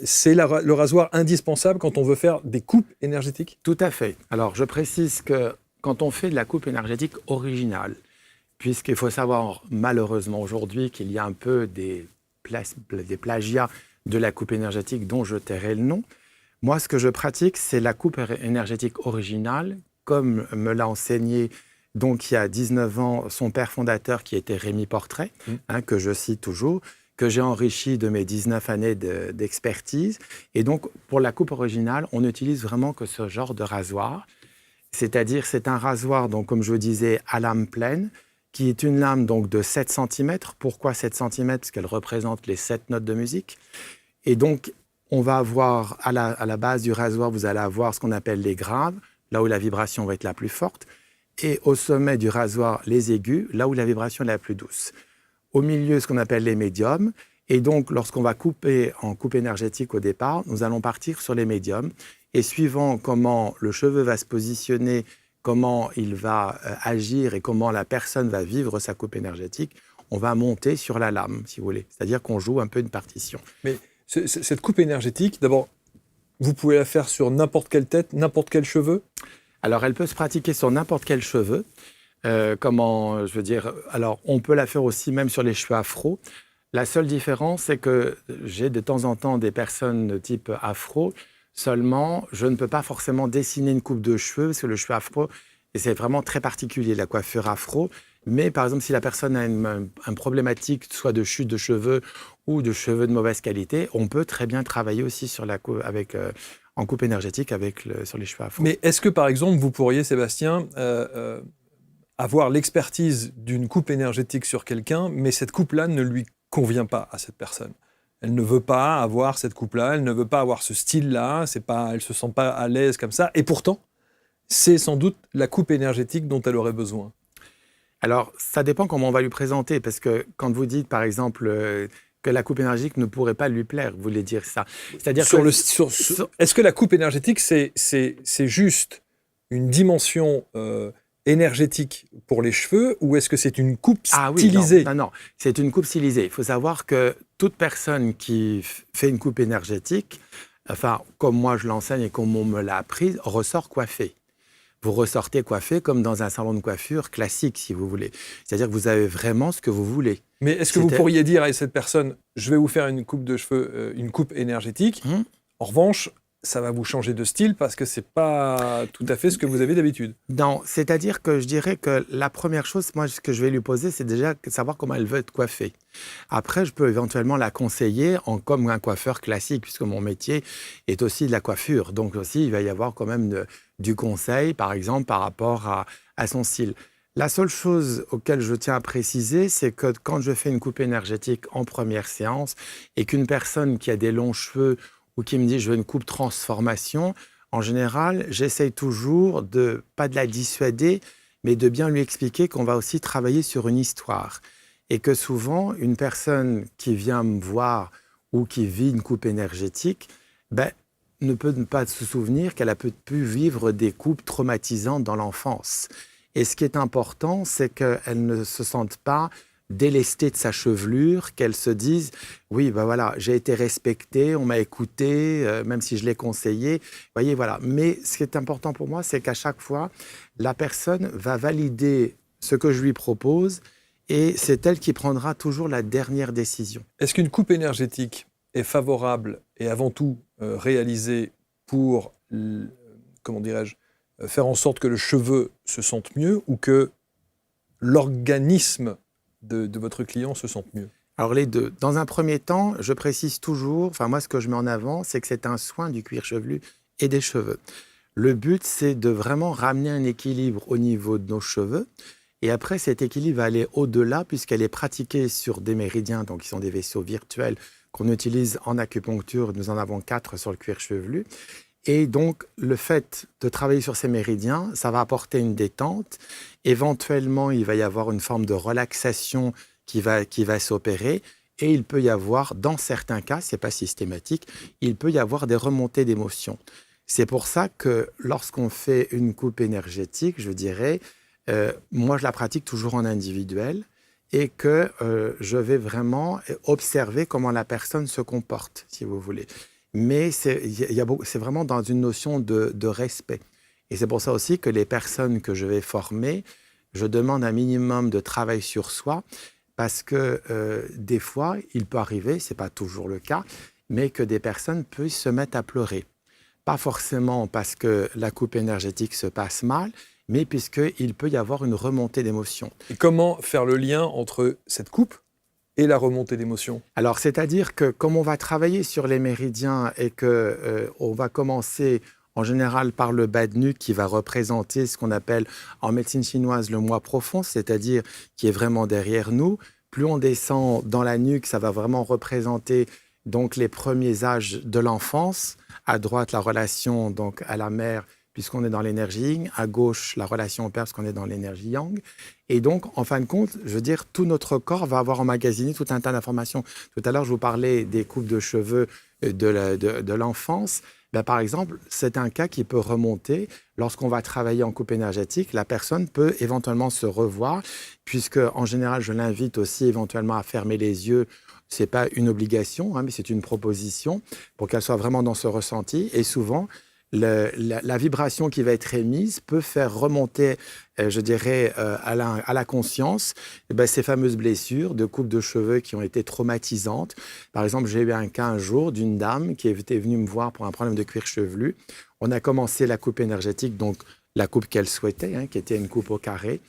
C'est le rasoir indispensable quand on veut faire des coupes énergétiques? Tout à fait. Alors, je précise que quand on fait de la coupe énergétique originale, puisqu'il faut savoir malheureusement aujourd'hui qu'il y a un peu des plagiats de la coupe énergétique dont je tairai le nom. Moi, ce que je pratique, c'est la coupe énergétique originale, comme me l'a enseigné, donc il y a 19 ans, son père fondateur qui était Rémi Portrait, que je cite toujours, que j'ai enrichi de mes 19 années d'expertise. Et donc, pour la coupe originale, on n'utilise vraiment que ce genre de rasoir. C'est-à-dire, c'est un rasoir, donc, comme je vous disais, à lame pleine, qui est une lame donc, de 7 cm. Pourquoi 7 cm? Parce qu'elle représente les 7 notes de musique. Et donc, on va avoir, à la base du rasoir, vous allez avoir ce qu'on appelle les graves, là où la vibration va être la plus forte. Et au sommet du rasoir, les aigus, là où la vibration est la plus douce. Au milieu, ce qu'on appelle les médiums. Et donc, lorsqu'on va couper en coupe énergétique au départ, nous allons partir sur les médiums. Et suivant comment le cheveu va se positionner, comment il va agir et comment la personne va vivre sa coupe énergétique, on va monter sur la lame, si vous voulez. C'est-à-dire qu'on joue un peu une partition. Mais cette coupe énergétique, d'abord, vous pouvez la faire sur n'importe quelle tête, n'importe quel cheveu? Alors, elle peut se pratiquer sur n'importe quel cheveu. Je veux dire, alors on peut la faire aussi même sur les cheveux afro. La seule différence, c'est que j'ai de temps en temps des personnes de type afro. Seulement, je ne peux pas forcément dessiner une coupe de cheveux parce que le cheveu afro, et c'est vraiment très particulier, la coiffure afro. Mais par exemple, si la personne a une problématique, soit de chute de cheveux ou de cheveux de mauvaise qualité, on peut très bien travailler aussi sur la coupe en coupe énergétique sur les cheveux afro. Mais est-ce que, par exemple, vous pourriez, Sébastien, avoir l'expertise d'une coupe énergétique sur quelqu'un, mais cette coupe-là ne lui convient pas à cette personne? Elle ne veut pas avoir cette coupe-là, elle ne veut pas avoir ce style-là, elle ne se sent pas à l'aise comme ça, et pourtant, c'est sans doute la coupe énergétique dont elle aurait besoin. Alors, ça dépend comment on va lui présenter, parce que quand vous dites, par exemple, que la coupe énergétique ne pourrait pas lui plaire, vous voulez dire ça. C'est-à-dire est-ce que la coupe énergétique, c'est juste une dimension énergétique pour les cheveux, ou est-ce que c'est une coupe stylisée? Non, c'est une coupe stylisée. Il faut savoir que toute personne qui fait une coupe énergétique, enfin, comme moi je l'enseigne et comme on me l'a appris, ressort coiffée. Vous ressortez coiffé comme dans un salon de coiffure classique, si vous voulez. C'est-à-dire que vous avez vraiment ce que vous voulez. Mais est-ce que vous pourriez dire à cette personne, je vais vous faire une coupe de cheveux, une coupe énergétique, en revanche, ça va vous changer de style parce que c'est pas tout à fait ce que vous avez d'habitude? Non, c'est-à-dire que je dirais que la première chose, moi, ce que je vais lui poser, c'est déjà savoir comment elle veut être coiffée. Après, je peux éventuellement la conseiller comme un coiffeur classique, puisque mon métier est aussi de la coiffure. Donc aussi, il va y avoir quand même du conseil, par exemple, par rapport à son style. La seule chose auquel je tiens à préciser, c'est que quand je fais une coupe énergétique en première séance et qu'une personne qui a des longs cheveux ou qui me dit « je veux une coupe transformation », en général, j'essaye toujours pas de la dissuader, mais de bien lui expliquer qu'on va aussi travailler sur une histoire. Et que souvent, une personne qui vient me voir ou qui vit une coupe énergétique, ne peut pas se souvenir qu'elle a pu vivre des coupes traumatisantes dans l'enfance. Et ce qui est important, c'est qu'elle ne se sente pas délestée de sa chevelure, qu'elle se dise « Oui, ben voilà, j'ai été respectée, on m'a écouté, même si je l'ai conseillé. » Vous voyez, voilà. Mais ce qui est important pour moi, c'est qu'à chaque fois, la personne va valider ce que je lui propose et c'est elle qui prendra toujours la dernière décision. Est-ce qu'une coupe énergétique est favorable et avant tout réalisée pour, comment dirais-je, faire en sorte que le cheveu se sente mieux ou que l'organisme de votre client se sente mieux? Alors les deux. Dans un premier temps, je précise toujours, enfin moi ce que je mets en avant, c'est que c'est un soin du cuir chevelu et des cheveux. Le but, c'est de vraiment ramener un équilibre au niveau de nos cheveux. Et après, cet équilibre va aller au-delà puisqu'elle est pratiquée sur des méridiens, donc qui sont des vaisseaux virtuels qu'on utilise en acupuncture. Nous en avons 4 sur le cuir chevelu. Et donc, le fait de travailler sur ces méridiens, ça va apporter une détente. Éventuellement, il va y avoir une forme de relaxation qui va s'opérer. Et il peut y avoir, dans certains cas, ce n'est pas systématique, il peut y avoir des remontées d'émotions. C'est pour ça que lorsqu'on fait une coupe énergétique, je dirais, moi, je la pratique toujours en individuel et que je vais vraiment observer comment la personne se comporte, si vous voulez. Mais c'est vraiment dans une notion de respect. Et c'est pour ça aussi que les personnes que je vais former, je demande un minimum de travail sur soi parce que des fois, il peut arriver, ce n'est pas toujours le cas, mais que des personnes puissent se mettre à pleurer. Pas forcément parce que la coupe énergétique se passe mal, mais puisqu'il peut y avoir une remontée d'émotions. Et comment faire le lien entre cette coupe et la remontée d'émotions? Alors, c'est-à-dire que comme on va travailler sur les méridiens et qu'on va commencer en général par le bas de nuque qui va représenter ce qu'on appelle en médecine chinoise le moi profond, c'est-à-dire qui est vraiment derrière nous, plus on descend dans la nuque, ça va vraiment représenter donc les premiers âges de l'enfance. À droite, la relation donc à la mère, puisqu'on est dans l'énergie yin. À gauche, la relation au père, parce qu'on est dans l'énergie yang. Et donc, en fin de compte, je veux dire, tout notre corps va avoir emmagasiné tout un tas d'informations. Tout à l'heure, je vous parlais des coupes de cheveux de l'enfance. Ben, par exemple, c'est un cas qui peut remonter. Lorsqu'on va travailler en coupe énergétique, la personne peut éventuellement se revoir, puisque en général, je l'invite aussi éventuellement à fermer les yeux. Ce n'est pas une obligation, mais c'est une proposition pour qu'elle soit vraiment dans ce ressenti. Et souvent, la vibration qui va être émise peut faire remonter, je dirais, à la conscience ces fameuses blessures de coupe de cheveux qui ont été traumatisantes. Par exemple, j'ai eu un cas un jour d'une dame qui était venue me voir pour un problème de cuir chevelu. On a commencé la coupe énergétique, donc la coupe qu'elle souhaitait, qui était une coupe au carré.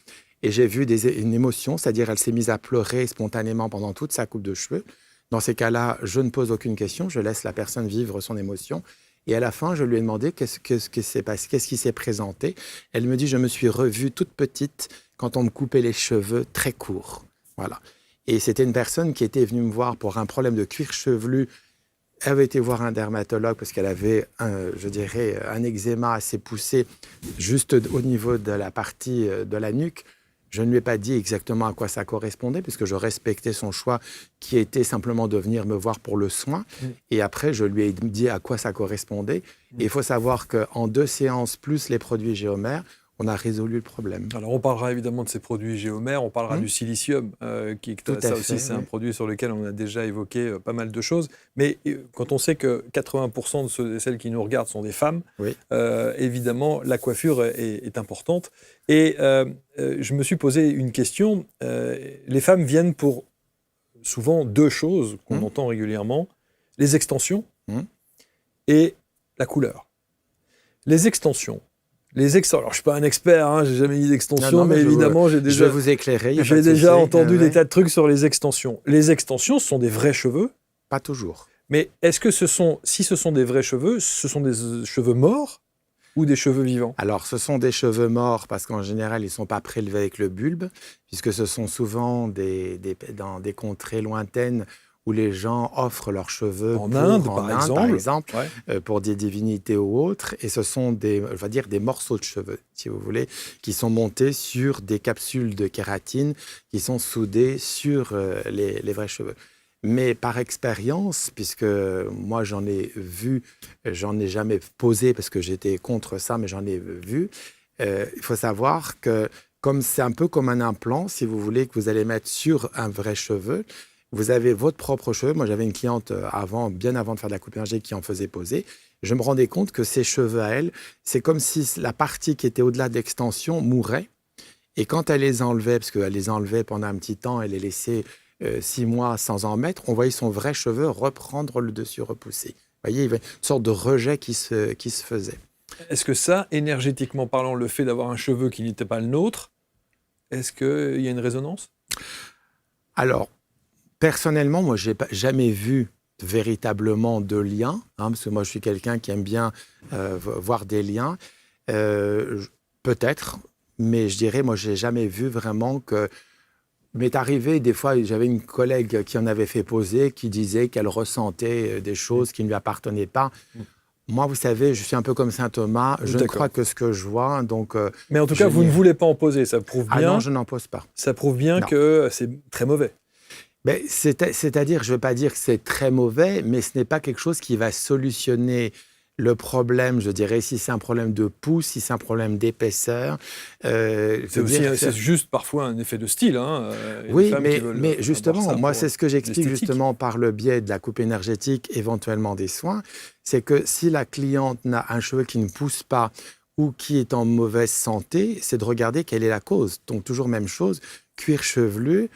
Et j'ai vu une émotion, c'est-à-dire elle s'est mise à pleurer spontanément pendant toute sa coupe de cheveux. Dans ces cas-là, je ne pose aucune question, je laisse la personne vivre son émotion. Et à la fin, je lui ai demandé qu'est-ce qui s'est présenté. Elle me dit, je me suis revue toute petite quand on me coupait les cheveux très courts. Voilà. Et c'était une personne qui était venue me voir pour un problème de cuir chevelu. Elle avait été voir un dermatologue parce qu'elle avait, je dirais, un eczéma assez poussé juste au niveau de la partie de la nuque. Je ne lui ai pas dit exactement à quoi ça correspondait, puisque je respectais son choix, qui était simplement de venir me voir pour le soin. Et après, je lui ai dit à quoi ça correspondait. Et il faut savoir qu'en 2 séances, plus les produits Géomère, on a résolu le problème. Alors, on parlera évidemment de ces produits Géomère, on parlera du silicium, c'est un produit sur lequel on a déjà évoqué pas mal de choses. Mais quand on sait que 80% de ceux et celles qui nous regardent sont des femmes, évidemment, la coiffure est importante. Et je me suis posé une question. Les femmes viennent pour souvent 2 choses qu'on entend régulièrement, les extensions et la couleur. Les extensions. Alors, je ne suis pas un expert, je n'ai jamais mis d'extension, mais évidemment, je vais vous éclairer. J'ai déjà entendu des tas de trucs sur les extensions. Les extensions, ce sont des vrais cheveux? Pas toujours. Mais est-ce que si ce sont des vrais cheveux, ce sont des cheveux morts ou des cheveux vivants? Alors, ce sont des cheveux morts parce qu'en général, ils ne sont pas prélevés avec le bulbe, puisque ce sont souvent dans des contrées lointaines où les gens offrent leurs cheveux en Inde, par exemple, pour des divinités ou autres. Et ce sont des morceaux de cheveux, si vous voulez, qui sont montés sur des capsules de kératine qui sont soudées sur les vrais cheveux. Mais par expérience, puisque moi j'en ai vu, j'en ai jamais posé parce que j'étais contre ça, mais j'en ai vu, il faut savoir que comme c'est un peu comme un implant, si vous voulez, que vous allez mettre sur un vrai cheveu. Vous avez votre propre cheveu. Moi, j'avais une cliente bien avant de faire de la coupe énergétique qui en faisait poser. Je me rendais compte que ses cheveux à elle, c'est comme si la partie qui était au-delà de l'extension mourait. Et quand elle les enlevait, parce qu'elle les enlevait pendant un petit temps, elle les laissait 6 mois sans en mettre, on voyait son vrai cheveu reprendre le dessus, repousser. Vous voyez, il y avait une sorte de rejet qui se faisait. Est-ce que ça, énergétiquement parlant, le fait d'avoir un cheveu qui n'était pas le nôtre, est-ce qu'il y a une résonance? Alors, personnellement, moi, je n'ai jamais vu véritablement de lien, parce que moi, je suis quelqu'un qui aime bien voir des liens. Peut-être, mais je dirais, moi, je n'ai jamais vu vraiment que... m'est arrivé, des fois, j'avais une collègue qui en avait fait poser, qui disait qu'elle ressentait des choses qui ne lui appartenaient pas. Moi, vous savez, je suis un peu comme saint Thomas, je ne crois que ce que je vois. Donc, mais en tout cas, vous ne voulez pas en poser, ça prouve bien... Ah non, je n'en pose pas. Ça prouve bien que c'est très mauvais. Mais c'est-à-dire, je ne veux pas dire que c'est très mauvais, mais ce n'est pas quelque chose qui va solutionner le problème, je dirais, si c'est un problème de pouce, si c'est un problème d'épaisseur. C'est juste parfois un effet de style. Oui, mais justement, moi, c'est ce que j'explique justement par le biais de la coupe énergétique, éventuellement des soins, c'est que si la cliente n'a un cheveu qui ne pousse pas ou qui est en mauvaise santé, c'est de regarder quelle est la cause. Donc, toujours même chose, cuir chevelu,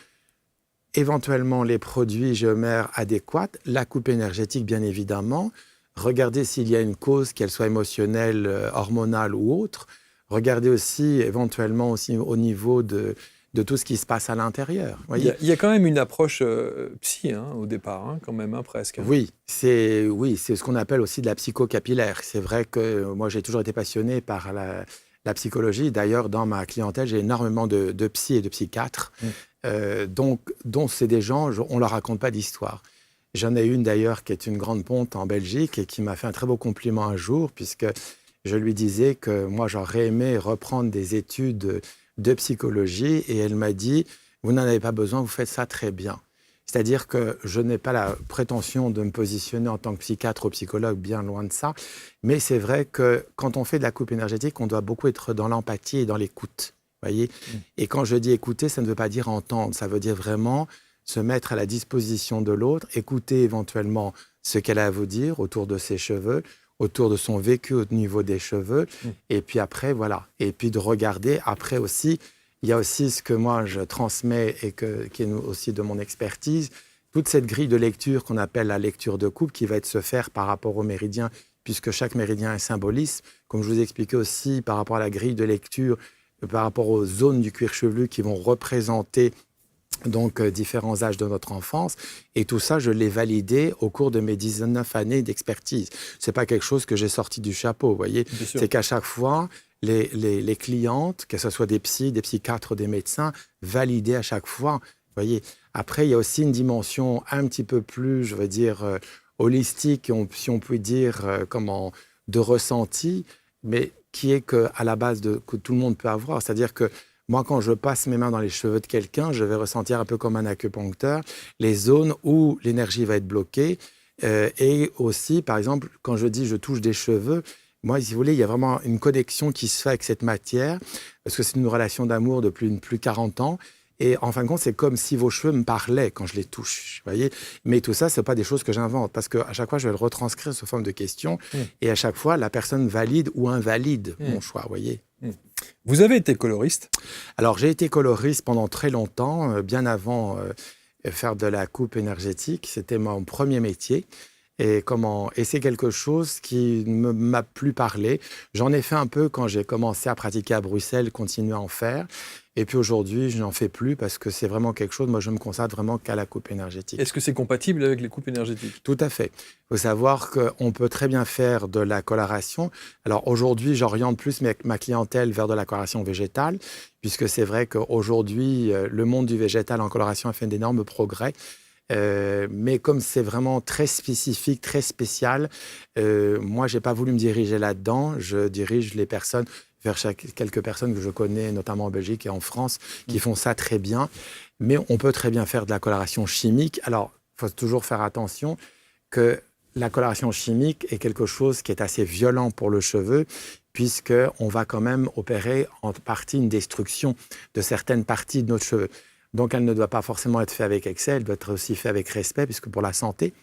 éventuellement les produits géomères adéquats, la coupe énergétique, bien évidemment. Regardez s'il y a une cause, qu'elle soit émotionnelle, hormonale ou autre. Regardez aussi, éventuellement, aussi au niveau de tout ce qui se passe à l'intérieur. Il y a quand même une approche psy au départ, quand même, presque. Oui, c'est ce qu'on appelle aussi de la psychocapillaire. C'est vrai que moi, j'ai toujours été passionné par la psychologie. D'ailleurs, dans ma clientèle, j'ai énormément de psy et de psychiatres. Donc c'est des gens, on ne leur raconte pas d'histoire. J'en ai une d'ailleurs qui est une grande ponte en Belgique et qui m'a fait un très beau compliment un jour, puisque je lui disais que moi, j'aurais aimé reprendre des études de psychologie, et elle m'a dit « Vous n'en avez pas besoin, vous faites ça très bien ». C'est-à-dire que je n'ai pas la prétention de me positionner en tant que psychiatre ou psychologue, bien loin de ça, mais c'est vrai que quand on fait de la coupe énergétique, on doit beaucoup être dans l'empathie et dans l'écoute. Voyez. Et quand je dis écouter, ça ne veut pas dire entendre, ça veut dire vraiment se mettre à la disposition de l'autre, écouter éventuellement ce qu'elle a à vous dire autour de ses cheveux, autour de son vécu au niveau des cheveux, et puis après, voilà. Et puis de regarder, après aussi, il y a aussi ce que moi je transmets et qui est aussi de mon expertise, toute cette grille de lecture qu'on appelle la lecture de coupe, qui va être se faire par rapport aux méridiens, puisque chaque méridien est symbolisme, comme je vous expliquais aussi par rapport à la grille de lecture, par rapport aux zones du cuir chevelu qui vont représenter donc différents âges de notre enfance. Et tout ça, je l'ai validé au cours de mes 19 années d'expertise. Ce n'est pas quelque chose que j'ai sorti du chapeau, vous voyez. C'est qu'à chaque fois, les clientes, que ce soit des psys, des psychiatres, des médecins, validaient à chaque fois, vous voyez. Après, il y a aussi une dimension un petit peu plus, je veux dire, holistique, si on peut dire, de ressenti, mais qui est à la base que tout le monde peut avoir. C'est-à-dire que moi, quand je passe mes mains dans les cheveux de quelqu'un, je vais ressentir un peu comme un acupuncteur les zones où l'énergie va être bloquée. Et aussi, par exemple, quand je dis je touche des cheveux, moi, si vous voulez, il y a vraiment une connexion qui se fait avec cette matière, parce que c'est une relation d'amour de plus de 40 ans. Et en fin de compte, c'est comme si vos cheveux me parlaient quand je les touche, vous voyez. Mais tout ça, ce n'est pas des choses que j'invente, parce qu'à chaque fois, je vais le retranscrire sous forme de questions. Et à chaque fois, la personne valide ou invalide mon choix, vous voyez. Vous avez été coloriste? Alors, j'ai été coloriste pendant très longtemps, bien avant faire de la coupe énergétique. C'était mon premier métier. Et c'est quelque chose qui ne m'a plus parlé. J'en ai fait un peu quand j'ai commencé à pratiquer à Bruxelles, continuer à en faire. Et puis aujourd'hui, je n'en fais plus parce que c'est vraiment quelque chose, moi je me consacre vraiment qu'à la coupe énergétique. Est-ce que c'est compatible avec les coupes énergétiques? Tout à fait. Il faut savoir qu'on peut très bien faire de la coloration. Alors aujourd'hui, j'oriente plus ma clientèle vers de la coloration végétale, puisque c'est vrai qu'aujourd'hui, le monde du végétal en coloration a fait d'énormes progrès. Mais comme c'est vraiment très spécifique, très spécial, moi, je n'ai pas voulu me diriger là-dedans. Je dirige les personnes vers quelques personnes que je connais, notamment en Belgique et en France, qui font ça très bien. Mais on peut très bien faire de la coloration chimique. Alors, il faut toujours faire attention que la coloration chimique est quelque chose qui est assez violent pour le cheveu, puisqu'on va quand même opérer en partie une destruction de certaines parties de notre cheveu. Donc, elle ne doit pas forcément être faite avec excès, elle doit être aussi faite avec respect, puisque pour la santé,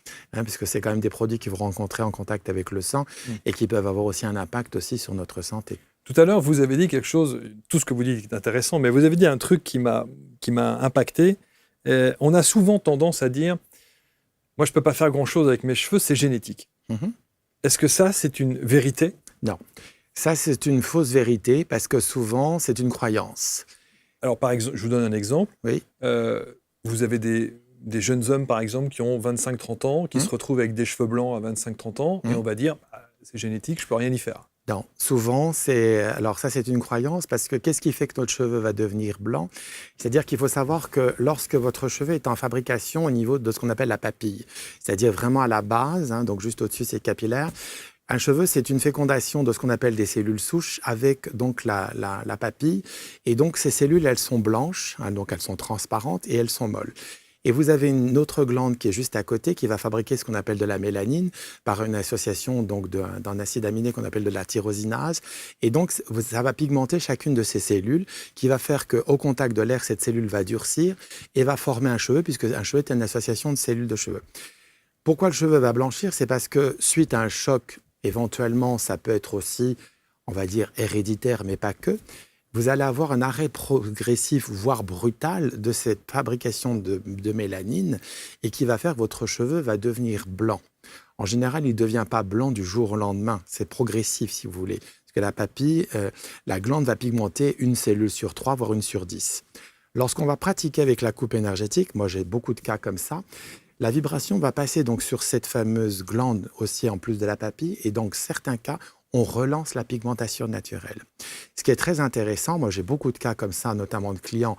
puisque c'est quand même des produits qui vont rentrer en contact avec le sang et qui peuvent avoir aussi un impact aussi sur notre santé. Tout à l'heure, vous avez dit quelque chose, tout ce que vous dites est intéressant, mais vous avez dit un truc qui m'a impacté. On a souvent tendance à dire, moi je ne peux pas faire grand-chose avec mes cheveux, c'est génétique. Est-ce que ça, c'est une vérité ? Non. Ça, c'est une fausse vérité, parce que souvent, c'est une croyance. Alors, par exemple, je vous donne un exemple. Oui. Vous avez des jeunes hommes, par exemple, qui ont 25-30 ans, qui se retrouvent avec des cheveux blancs à 25-30 ans, et on va dire, c'est génétique, je ne peux rien y faire. Non, souvent, alors ça, c'est une croyance, parce que qu'est-ce qui fait que notre cheveu va devenir blanc? C'est-à-dire qu'il faut savoir que lorsque votre cheveu est en fabrication au niveau de ce qu'on appelle la papille, c'est-à-dire vraiment à la base, donc juste au-dessus, c'est capillaire. Un cheveu, c'est une fécondation de ce qu'on appelle des cellules souches avec donc la papille. Et donc, ces cellules, elles sont blanches, donc elles sont transparentes et elles sont molles. Et vous avez une autre glande qui est juste à côté qui va fabriquer ce qu'on appelle de la mélanine par une association donc d'un acide aminé qu'on appelle de la tyrosinase. Et donc, ça va pigmenter chacune de ces cellules qui va faire qu'au contact de l'air, cette cellule va durcir et va former un cheveu, puisque un cheveu est une association de cellules de cheveux. Pourquoi le cheveu va blanchir? C'est parce que suite à un choc, éventuellement, ça peut être aussi, on va dire, héréditaire, mais pas que. Vous allez avoir un arrêt progressif, voire brutal, de cette fabrication de mélanine et qui va faire que votre cheveu va devenir blanc. En général, il ne devient pas blanc du jour au lendemain. C'est progressif, si vous voulez. Parce que la papille, la glande va pigmenter une cellule sur 3, voire une sur 10. Lorsqu'on va pratiquer avec la coupe énergétique, moi j'ai beaucoup de cas comme ça, la vibration va passer donc sur cette fameuse glande aussi en plus de la papille. Et donc, certains cas, on relance la pigmentation naturelle. Ce qui est très intéressant, moi j'ai beaucoup de cas comme ça, notamment de clients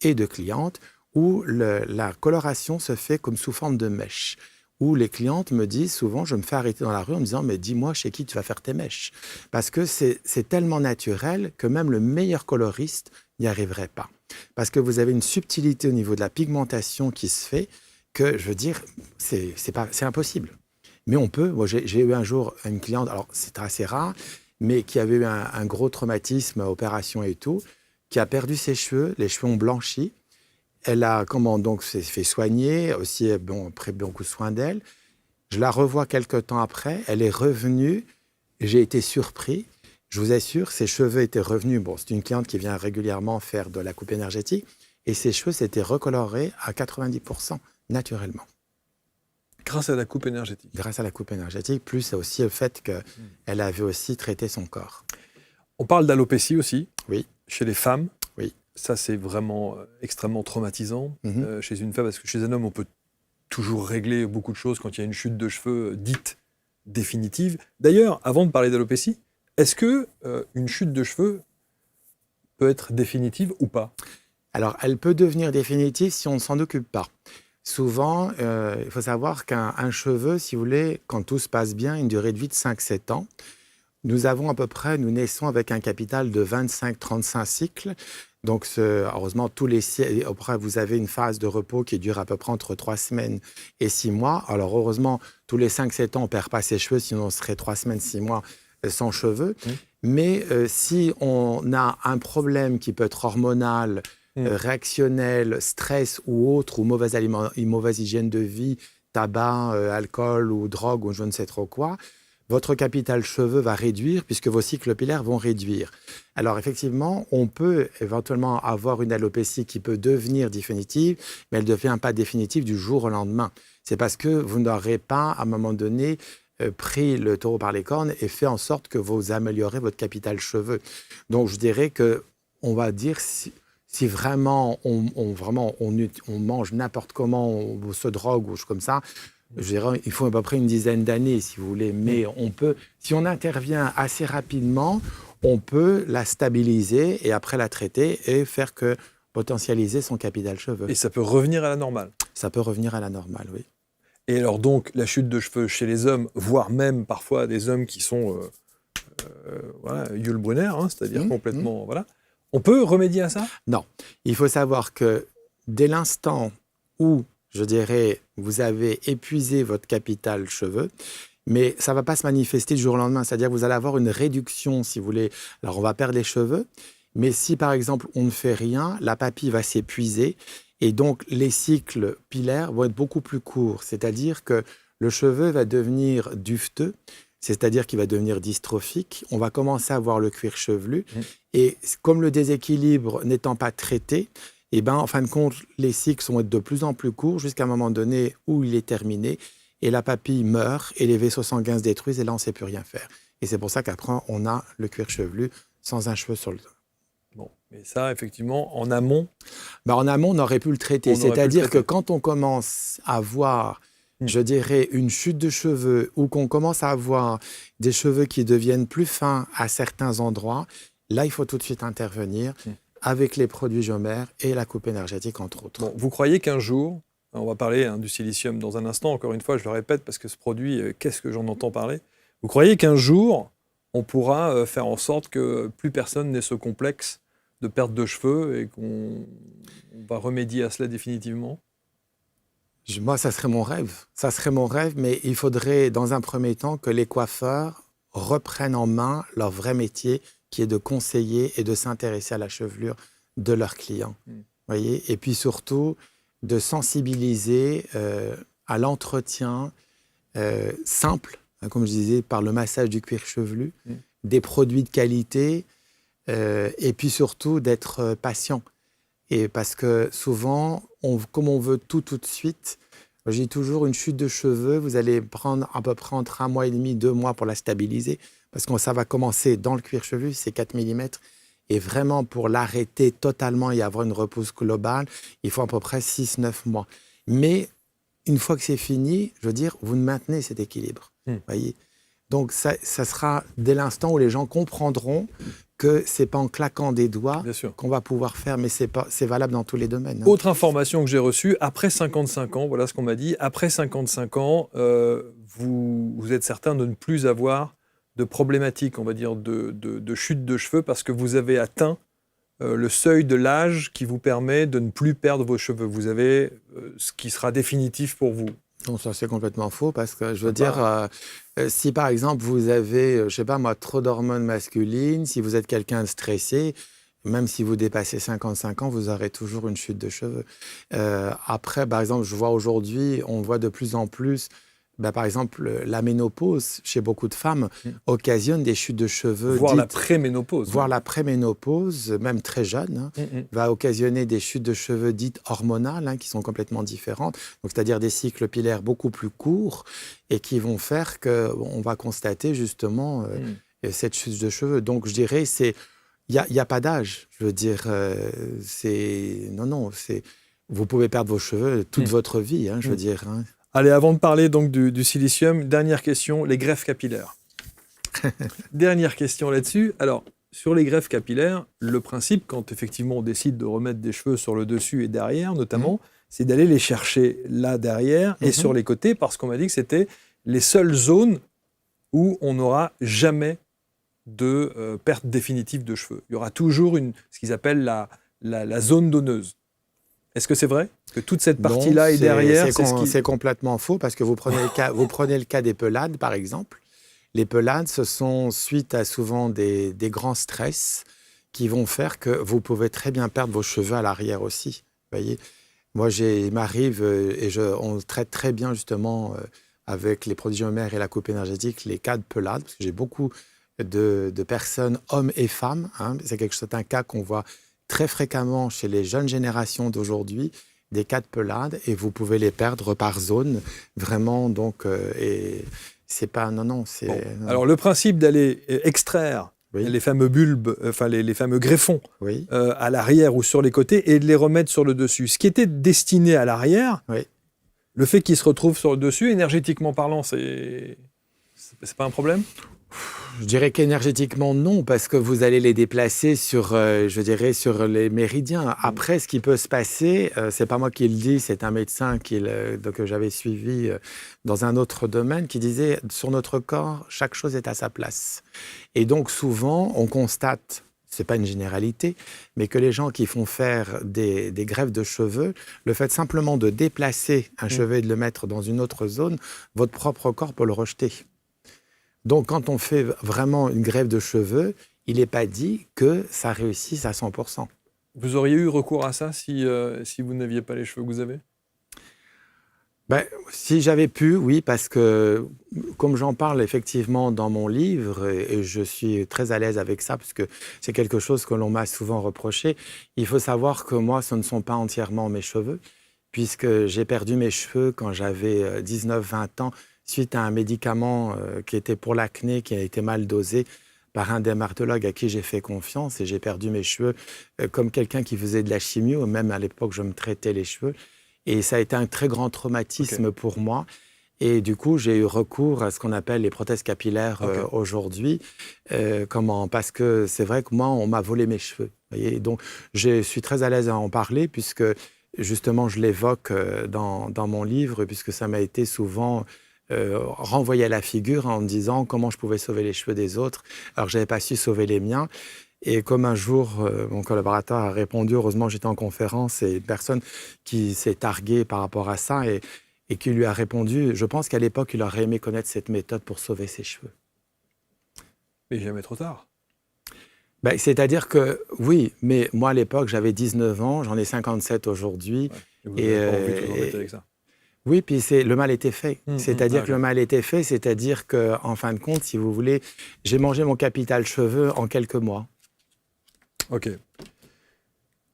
et de clientes, où la coloration se fait comme sous forme de mèche. Où les clientes me disent souvent, je me fais arrêter dans la rue en me disant, mais dis-moi chez qui tu vas faire tes mèches. Parce que c'est tellement naturel que même le meilleur coloriste n'y arriverait pas. Parce que vous avez une subtilité au niveau de la pigmentation qui se fait, que je veux dire, c'est impossible. Mais on peut. Moi, j'ai eu un jour une cliente, alors c'est assez rare, mais qui avait eu un gros traumatisme, opération et tout, qui a perdu ses cheveux, les cheveux ont blanchi. Elle a donc s'est fait soigner, aussi pris beaucoup de soin d'elle. Je la revois quelques temps après, elle est revenue, j'ai été surpris. Je vous assure, ses cheveux étaient revenus. Bon, c'est une cliente qui vient régulièrement faire de la coupe énergétique, et ses cheveux s'étaient recolorés à 90%, naturellement. Grâce à la coupe énergétique. Grâce à la coupe énergétique, plus aussi le fait qu'elle avait aussi traité son corps. On parle d'alopécie aussi, oui. Chez les femmes. Oui. Ça, c'est vraiment extrêmement traumatisant chez une femme, parce que chez un homme, on peut toujours régler beaucoup de choses quand il y a une chute de cheveux dite définitive. D'ailleurs, avant de parler d'alopécie, est-ce que une chute de cheveux peut être définitive ou pas? Alors, elle peut devenir définitive si on ne s'en occupe pas. Souvent, il faut savoir qu'un cheveu, si vous voulez, quand tout se passe bien, une durée de vie de 5-7 ans. Nous naissons avec un capital de 25-35 cycles. Donc, heureusement, après, vous avez une phase de repos qui dure à peu près entre 3 semaines et 6 mois. Alors, heureusement, tous les 5-7 ans, on ne perd pas ses cheveux, sinon on serait 3 semaines, 6 mois sans cheveux. Mais si on a un problème qui peut être hormonal, réactionnel, stress ou autre, ou mauvaise hygiène de vie, tabac, alcool ou drogue ou je ne sais trop quoi, votre capital cheveux va réduire puisque vos cycles pilaires vont réduire. Alors effectivement, on peut éventuellement avoir une alopécie qui peut devenir définitive, mais elle ne devient pas définitive du jour au lendemain. C'est parce que vous n'aurez pas, à un moment donné, pris le taureau par les cornes et fait en sorte que vous améliorez votre capital cheveux. Donc je dirais qu'on va dire... Si vraiment on mange n'importe comment, on se drogue ou comme ça, je dirais, il faut à peu près une dizaine d'années, si vous voulez. Mais on peut, si on intervient assez rapidement, on peut la stabiliser et après la traiter et faire que potentialiser son capital cheveux. Et ça peut revenir à la normale? Ça peut revenir à la normale, oui. Et alors donc, la chute de cheveux chez les hommes, voire même parfois des hommes qui sont Yul Brunner, c'est-à-dire complètement... Voilà. On peut remédier à ça? Non. Il faut savoir que dès l'instant où, je dirais, vous avez épuisé votre capital cheveux, Mais ça ne va pas se manifester du jour au lendemain. C'est-à-dire que vous allez avoir une réduction, si vous voulez. Alors, on va perdre les cheveux. Mais si, par exemple, on ne fait rien, la papille va s'épuiser. Et donc, les cycles pilaires vont être beaucoup plus courts. C'est-à-dire que le cheveu va devenir duveteux. C'est-à-dire qu'il va devenir dystrophique. On va commencer à voir le cuir chevelu. Et comme le déséquilibre n'étant pas traité, eh ben, en fin de compte, les cycles vont être de plus en plus courts jusqu'à un moment donné où il est terminé. Et la papille meurt et les vaisseaux sanguins se détruisent et là, on ne sait plus rien faire. Et c'est pour ça qu'après, on a le cuir chevelu sans un cheveu sur le dos. Bon, mais ça, effectivement, en amont... En amont, on aurait pu le traiter. C'est-à-dire que quand on commence à voir, je dirais, une chute de cheveux ou qu'on commence à avoir des cheveux qui deviennent plus fins à certains endroits, là, il faut tout de suite intervenir avec les produits Geomère et la coupe énergétique, entre autres. Bon, vous croyez qu'un jour... On va parler du silicium dans un instant, encore une fois, je le répète, parce que ce produit, qu'est-ce que j'en entends parler? Vous croyez qu'un jour, on pourra faire en sorte que plus personne n'ait ce complexe de perte de cheveux et qu'on va remédier à cela définitivement? Moi, ça serait mon rêve. Ça serait mon rêve, mais il faudrait, dans un premier temps, que les coiffeurs reprennent en main leur vrai métier, qui est de conseiller et de s'intéresser à la chevelure de leurs clients. Voyez. Et puis surtout... de sensibiliser à l'entretien simple, comme je disais, par le massage du cuir chevelu, des produits de qualité, et puis surtout d'être patient. Et parce que souvent, comme on veut tout de suite, je dis toujours une chute de cheveux, vous allez prendre à peu près entre 1 mois et demi, 2 mois pour la stabiliser, parce que ça va commencer dans le cuir chevelu, c'est 4 mm. Et vraiment, pour l'arrêter totalement et avoir une repousse globale, il faut à peu près 6-9 mois. Mais une fois que c'est fini, je veux dire, vous maintenez cet équilibre. Voyez. Donc, ça sera dès l'instant où les gens comprendront que ce n'est pas en claquant des doigts qu'on va pouvoir faire, mais c'est valable dans tous les domaines. Autre information que j'ai reçue, après 55 ans, voilà ce qu'on m'a dit, après 55 ans, vous êtes certain de ne plus avoir de problématiques, on va dire, de chute de cheveux, parce que vous avez atteint le seuil de l'âge qui vous permet de ne plus perdre vos cheveux. Vous avez ce qui sera définitif pour vous. Non, ça c'est complètement faux, parce que je veux dire, si par exemple vous avez, je sais pas moi, trop d'hormones masculines, si vous êtes quelqu'un de stressé, même si vous dépassez 55 ans, vous aurez toujours une chute de cheveux. Après, par exemple, je vois aujourd'hui, on voit de plus en plus... par exemple, la ménopause, chez beaucoup de femmes, occasionne des chutes de cheveux. Voire la préménopause. Voire la préménopause, même très jeune, va occasionner des chutes de cheveux dites hormonales, qui sont complètement différentes. Donc, c'est-à-dire des cycles pilaires beaucoup plus courts et qui vont faire qu'on va constater justement cette chute de cheveux. Donc, je dirais, il n'y a pas d'âge. Je veux dire, vous pouvez perdre vos cheveux toute votre vie, je veux dire. Allez, avant de parler donc du silicium, dernière question, les greffes capillaires. Dernière question là-dessus. Alors, sur les greffes capillaires, le principe, quand effectivement on décide de remettre des cheveux sur le dessus et derrière, notamment, c'est d'aller les chercher là derrière et sur les côtés, parce qu'on m'a dit que c'était les seules zones où on n'aura jamais de perte définitive de cheveux. Il y aura toujours ce qu'ils appellent la zone donneuse. Est-ce que c'est vrai que toute cette partie-là est derrière? C'est complètement faux, parce que vous prenez le cas des pelades, par exemple. Les pelades, ce sont suite à souvent des grands stress qui vont faire que vous pouvez très bien perdre vos cheveux à l'arrière aussi. Voyez, moi, il m'arrive, on traite très bien justement avec les produits Geomère et la coupe énergétique les cas de pelades, parce que j'ai beaucoup de personnes, hommes et femmes. C'est un cas qu'on voit très fréquemment chez les jeunes générations d'aujourd'hui, des cas de pelades, et vous pouvez les perdre par zone, vraiment, donc, et c'est pas, non. Alors, le principe d'aller extraire les fameux bulbes, enfin les fameux greffons à l'arrière ou sur les côtés, et de les remettre sur le dessus. Ce qui était destiné à l'arrière, le fait qu'ils se retrouvent sur le dessus, énergétiquement parlant, c'est pas un problème? Je dirais qu'énergétiquement, non, parce que vous allez les déplacer sur les méridiens. Après, ce qui peut se passer, c'est pas moi qui le dis, c'est un médecin que j'avais suivi dans un autre domaine qui disait, sur notre corps, chaque chose est à sa place. Et donc, souvent, on constate, c'est pas une généralité, mais que les gens qui font faire des greffes de cheveux, le fait simplement de déplacer un cheveu et de le mettre dans une autre zone, votre propre corps peut le rejeter. Donc, quand on fait vraiment une greffe de cheveux, il n'est pas dit que ça réussisse à 100%. Vous auriez eu recours à ça si vous n'aviez pas les cheveux que vous avez? Ben, si j'avais pu, oui, parce que comme j'en parle effectivement dans mon livre, et je suis très à l'aise avec ça, parce que c'est quelque chose que l'on m'a souvent reproché, il faut savoir que moi, ce ne sont pas entièrement mes cheveux, puisque j'ai perdu mes cheveux quand j'avais 19-20 ans, suite à un médicament qui était pour l'acné, qui a été mal dosé par un dermatologue à qui j'ai fait confiance, et j'ai perdu mes cheveux comme quelqu'un qui faisait de la chimio, même à l'époque, je me traitais les cheveux. Et ça a été un très grand traumatisme pour moi. Et du coup, j'ai eu recours à ce qu'on appelle les prothèses capillaires aujourd'hui. Parce que c'est vrai que moi, on m'a volé mes cheveux. Voyez. Donc, je suis très à l'aise à en parler puisque, justement, je l'évoque dans mon livre, puisque ça m'a été souvent renvoyé à la figure en me disant comment je pouvais sauver les cheveux des autres, alors que je n'avais pas su sauver les miens. Et comme un jour, mon collaborateur a répondu, heureusement j'étais en conférence, et une personne qui s'est targuée par rapport à ça et qui lui a répondu, je pense qu'à l'époque, il aurait aimé connaître cette méthode pour sauver ses cheveux. Mais jamais trop tard. Ben, c'est-à-dire que, oui, mais moi à l'époque, j'avais 19 ans, j'en ai 57 aujourd'hui. Ouais. Et vous n'avez pas envie de vous embêter avec ça. Oui, puis le mal était fait. C'est-à-dire que le mal était fait, c'est-à-dire qu'en fin de compte, si vous voulez, j'ai mangé mon capital cheveux en quelques mois. Ok.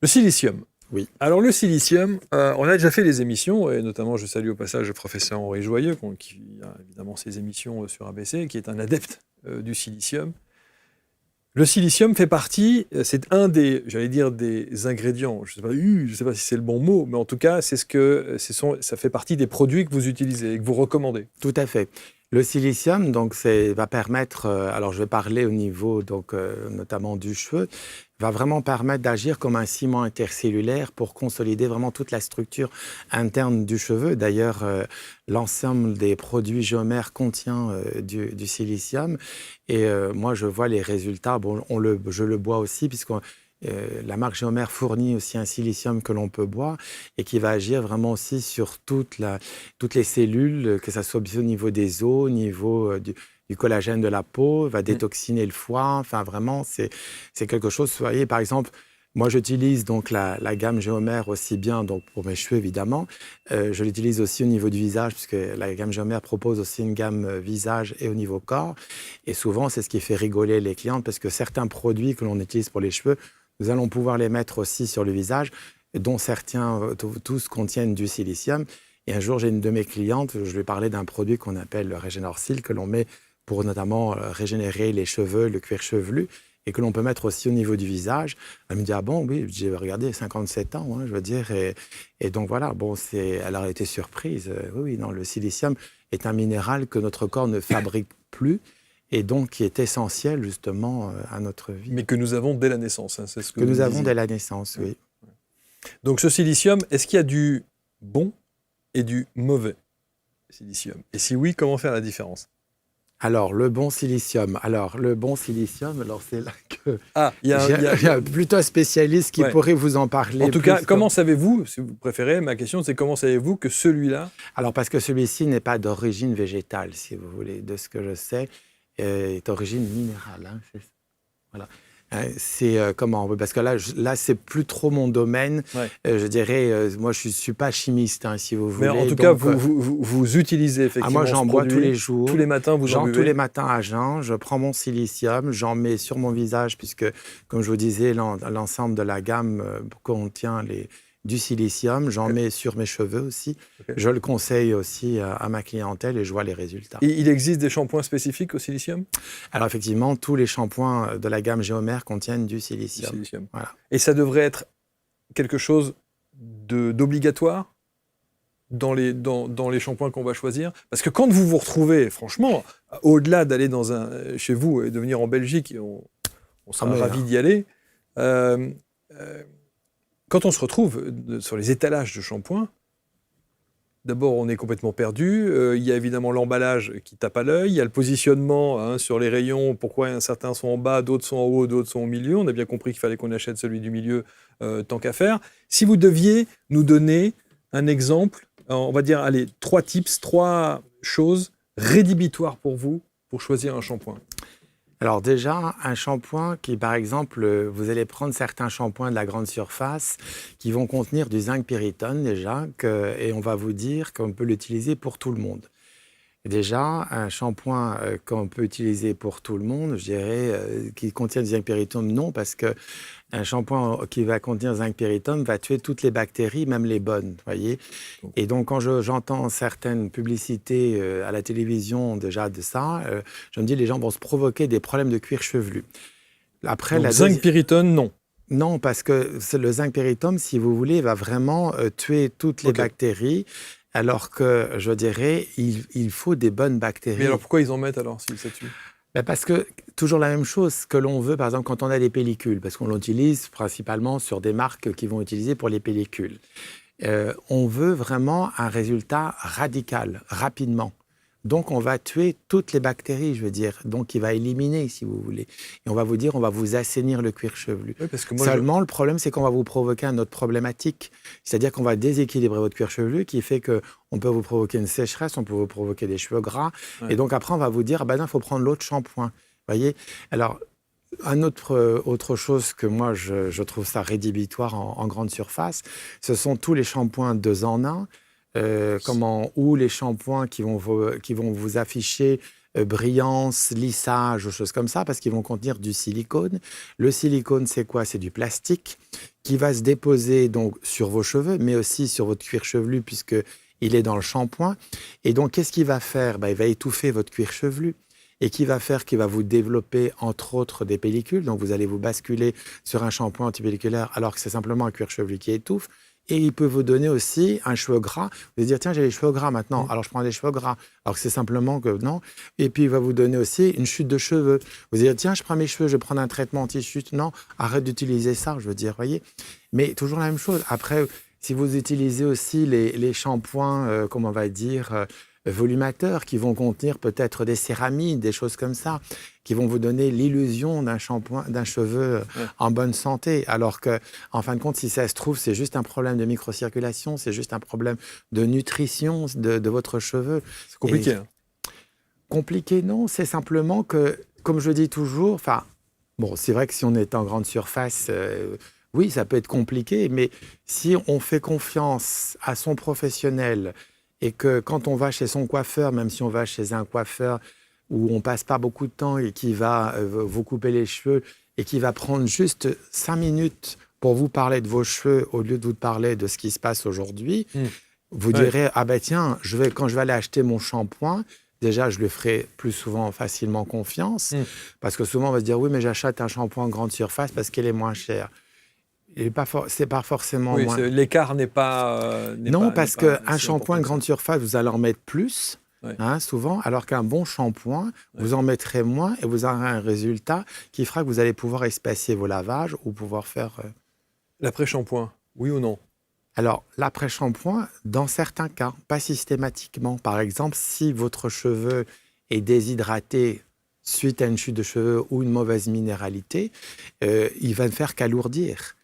Le silicium. Oui. Alors le silicium, on a déjà fait des émissions, et notamment je salue au passage le professeur Henri Joyeux, qui a évidemment ses émissions sur ABC, qui est un adepte du silicium. Le silicium fait partie, c'est un des, j'allais dire, des ingrédients, je ne sais pas si c'est le bon mot, mais en tout cas, ça fait partie des produits que vous utilisez et que vous recommandez. Tout à fait. Le silicium, donc, va permettre, alors je vais parler au niveau, donc, notamment du cheveu, va vraiment permettre d'agir comme un ciment intercellulaire pour consolider vraiment toute la structure interne du cheveu. D'ailleurs, l'ensemble des produits Géomère contient du silicium. Et moi, je vois les résultats. Bon, je le bois aussi, puisque la marque Géomère fournit aussi un silicium que l'on peut boire et qui va agir vraiment aussi sur toutes les cellules, que ce soit au niveau des os, au niveau du collagène de la peau, va détoxiner le foie. Enfin, vraiment, c'est quelque chose. Vous voyez, par exemple, moi, j'utilise donc la gamme Géomère aussi bien donc pour mes cheveux, évidemment. Je l'utilise aussi au niveau du visage, puisque la gamme Géomère propose aussi une gamme visage et au niveau corps. Et souvent, c'est ce qui fait rigoler les clientes, parce que certains produits que l'on utilise pour les cheveux, nous allons pouvoir les mettre aussi sur le visage, dont certains, tous contiennent du silicium. Et un jour, j'ai une de mes clientes, je lui ai parlé d'un produit qu'on appelle le Régénorcil, que l'on met pour notamment régénérer les cheveux, le cuir chevelu, et que l'on peut mettre aussi au niveau du visage. Elle me dit, ah bon, oui, j'ai regardé 57 ans, hein, je veux dire. Et donc voilà, bon, elle a été surprise. Oui, non, le silicium est un minéral que notre corps ne fabrique plus, et donc qui est essentiel justement à notre vie. Mais que nous avons dès la naissance, hein, c'est ce que nous avons dès la naissance, oui. Donc ce silicium, est-ce qu'il y a du bon et du mauvais silicium? Et si oui, comment faire la différence? Alors, le bon silicium, c'est là que il y a plutôt un spécialiste qui pourrait vous en parler. En tout cas, comment savez-vous, si vous préférez, ma question c'est comment savez-vous que celui-là... Alors, parce que celui-ci n'est pas d'origine végétale, si vous voulez, de ce que je sais, est d'origine minérale. Hein, voilà. C'est comment? Parce que là, c'est plus trop mon domaine. Ouais. Je dirais, moi, je suis pas chimiste, hein, si vous voulez. Mais en tout cas, vous utilisez effectivement. Moi, j'en bois tous les jours. Tous les matins, vous en buvez? Tous les matins à jeun, je prends mon silicium, j'en mets sur mon visage, puisque, comme je vous disais, l'ensemble de la gamme contient du silicium. J'en mets sur mes cheveux aussi. Okay. Je le conseille aussi à ma clientèle et je vois les résultats. Et il existe des shampoings spécifiques au silicium? Alors effectivement, tous les shampoings de la gamme Géomère contiennent du silicium. Voilà. Et ça devrait être quelque chose d'obligatoire dans les shampoings qu'on va choisir? Parce que quand vous vous retrouvez, franchement, au-delà d'aller chez vous et de venir en Belgique, on sera ravis d'y aller, quand on se retrouve sur les étalages de shampoing, d'abord on est complètement perdu, il y a évidemment l'emballage qui tape à l'œil, il y a le positionnement sur les rayons, pourquoi certains sont en bas, d'autres sont en haut, d'autres sont au milieu. On a bien compris qu'il fallait qu'on achète celui du milieu tant qu'à faire. Si vous deviez nous donner un exemple, on va dire, allez, 3 tips, 3 choses rédhibitoires pour vous pour choisir un shampoing? Alors déjà, un shampoing qui, par exemple, vous allez prendre certains shampoings de la grande surface qui vont contenir du zinc pyritone déjà, et on va vous dire qu'on peut l'utiliser pour tout le monde. Déjà, un shampoing qu'on peut utiliser pour tout le monde, je dirais, qui contient du zinc pyritone, non, parce que un shampoing qui va contenir zinc pyritone va tuer toutes les bactéries, même les bonnes, voyez. Et donc, quand j'entends certaines publicités à la télévision déjà de ça, je me dis les gens vont se provoquer des problèmes de cuir chevelu. Après, Donc, zinc pyritone, non. Non, parce que le zinc pyritone, si vous voulez, va vraiment tuer toutes les bactéries. Alors que, je dirais, il faut des bonnes bactéries. Mais alors, pourquoi ils en mettent alors, si ça tue? Parce que, toujours la même chose que l'on veut, par exemple, quand on a des pellicules, parce qu'on l'utilise principalement sur des marques qui vont utiliser pour les pellicules. On veut vraiment un résultat radical, rapidement. Donc, on va tuer toutes les bactéries, je veux dire. Donc, il va éliminer, si vous voulez. Et on va vous dire, on va vous assainir le cuir chevelu. Oui, parce que moi, Seulement, le problème, c'est qu'on va vous provoquer une autre problématique. C'est-à-dire qu'on va déséquilibrer votre cuir chevelu, qui fait qu'on peut vous provoquer une sécheresse, on peut vous provoquer des cheveux gras. Ouais. Et donc, après, on va vous dire, ah ben non, il faut prendre l'autre shampoing. Voyez. Alors, autre chose que moi, je trouve ça rédhibitoire en grande surface, ce sont tous les shampoings 2 en 1. Ou les shampoings qui vont vous afficher brillance, lissage, choses comme ça, parce qu'ils vont contenir du silicone. Le silicone, c'est quoi? C'est du plastique qui va se déposer donc sur vos cheveux, mais aussi sur votre cuir chevelu, puisqu'il est dans le shampoing. Et donc, qu'est-ce qu'il va faire? Il va étouffer votre cuir chevelu. Et qui va faire qu'il va vous développer, entre autres, des pellicules. Donc, vous allez vous basculer sur un shampoing antipelliculaire, alors que c'est simplement un cuir chevelu qui étouffe. Et il peut vous donner aussi un cheveu gras. Vous allez dire, tiens, j'ai les cheveux gras maintenant, alors je prends des cheveux gras. Alors que c'est simplement que non. Et puis, il va vous donner aussi une chute de cheveux. Vous allez dire, tiens, je prends mes cheveux, je vais prendre un traitement anti-chute. Non, arrête d'utiliser ça, je veux dire, voyez. Mais toujours la même chose. Après, si vous utilisez aussi les shampoings, comment on va dire, volumateurs, qui vont contenir peut-être des céramides, des choses comme ça, qui vont vous donner l'illusion d'un shampoing, d'un cheveu en bonne santé, alors que, en fin de compte, si ça se trouve, c'est juste un problème de microcirculation, c'est juste un problème de nutrition de votre cheveu. C'est compliqué. Compliqué, non, c'est simplement que, comme je dis toujours, c'est vrai que si on est en grande surface, oui, ça peut être compliqué, mais si on fait confiance à son professionnel et que quand on va chez son coiffeur, même si on va chez un coiffeur où on passe pas beaucoup de temps et qui va vous couper les cheveux et qui va prendre juste 5 minutes pour vous parler de vos cheveux au lieu de vous parler de ce qui se passe aujourd'hui, vous direz, ah ben tiens, quand je vais aller acheter mon shampoing, déjà, je lui ferai plus souvent facilement confiance, parce que souvent, on va se dire, oui, mais j'achète un shampoing en grande surface parce qu'il est moins cher. C'est pas forcément moins. L'écart n'est pas. Non, parce qu'un shampoing de grande surface, vous allez en mettre plus, souvent, alors qu'un bon shampoing, vous en mettrez moins et vous aurez un résultat qui fera que vous allez pouvoir espacer vos lavages ou pouvoir faire. L'après-shampoing, oui ou non? Alors, l'après-shampoing, dans certains cas, pas systématiquement. Par exemple, si votre cheveu est déshydraté suite à une chute de cheveux ou une mauvaise minéralité, il va ne faire qu'alourdir.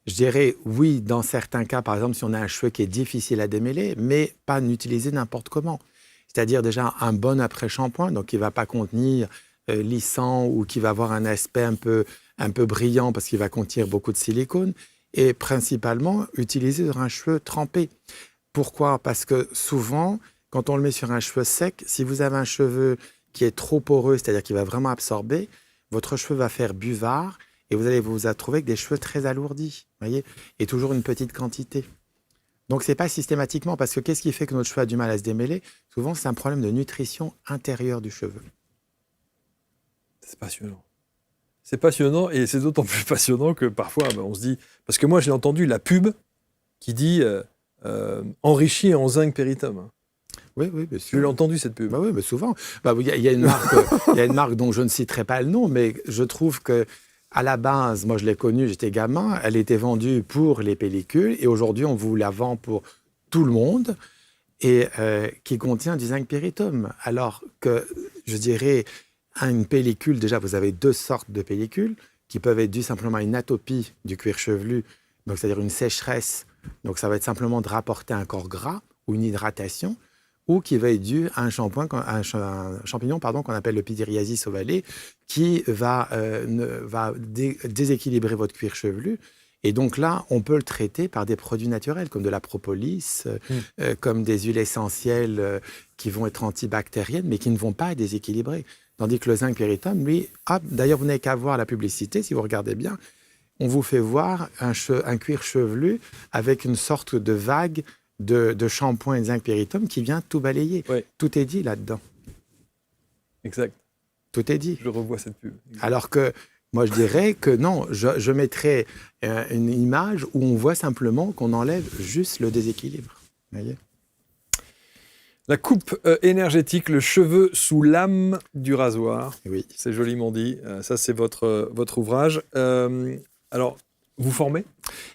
Je dirais oui, dans certains cas, par exemple, si on a un cheveu qui est difficile à démêler, mais pas l'utiliser n'importe comment. C'est-à-dire déjà un bon après-shampoing, donc qui ne va pas contenir lissant ou qui va avoir un aspect un peu brillant parce qu'il va contenir beaucoup de silicone, et principalement utiliser sur un cheveu trempé. Pourquoi? Parce que souvent, quand on le met sur un cheveu sec, si vous avez un cheveu qui est trop poreux, c'est-à-dire qui va vraiment absorber, votre cheveu va faire buvard et vous allez vous retrouver avec des cheveux très alourdis, voyez, et toujours une petite quantité. Donc, ce n'est pas systématiquement, parce que qu'est-ce qui fait que notre cheveu a du mal à se démêler? Souvent, c'est un problème de nutrition intérieure du cheveu. C'est passionnant. C'est passionnant, et c'est d'autant plus passionnant que parfois, on se dit... Parce que moi, j'ai entendu la pub qui dit enrichi en zinc pyritone. Oui, bien sûr. Tu l'as entendu, cette pub? Oui, mais souvent. Il y a une marque dont je ne citerai pas le nom, mais je trouve que à la base, moi je l'ai connue, j'étais gamin, elle était vendue pour les pellicules et aujourd'hui on vous la vend pour tout le monde et qui contient du zinc pyritone. Alors que, je dirais, une pellicule, déjà vous avez 2 sortes de pellicules qui peuvent être dues simplement à une atopie du cuir chevelu, donc c'est-à-dire une sécheresse, donc ça va être simplement de rapporter un corps gras ou une hydratation, ou qui va être dû à un champignon qu'on appelle le Pityriasis ovale, qui va déséquilibrer votre cuir chevelu. Et donc là, on peut le traiter par des produits naturels, comme de la propolis, comme des huiles essentielles qui vont être antibactériennes, mais qui ne vont pas déséquilibrer. Tandis que le zinc pyritum, lui, d'ailleurs, vous n'avez qu'à voir la publicité, si vous regardez bien, on vous fait voir un cuir chevelu avec une sorte de vague de shampoing et de zinc pyritum qui vient tout balayer. Ouais. Tout est dit là-dedans. Exact. Tout est dit. Je revois cette pub. Exact. Alors que moi, je dirais que non, je mettrais une image où on voit simplement qu'on enlève juste le déséquilibre. Vous voyez ? La coupe énergétique, le cheveu sous lame du rasoir. Oui. C'est joliment dit. Ça, c'est votre ouvrage. Alors, vous formez ?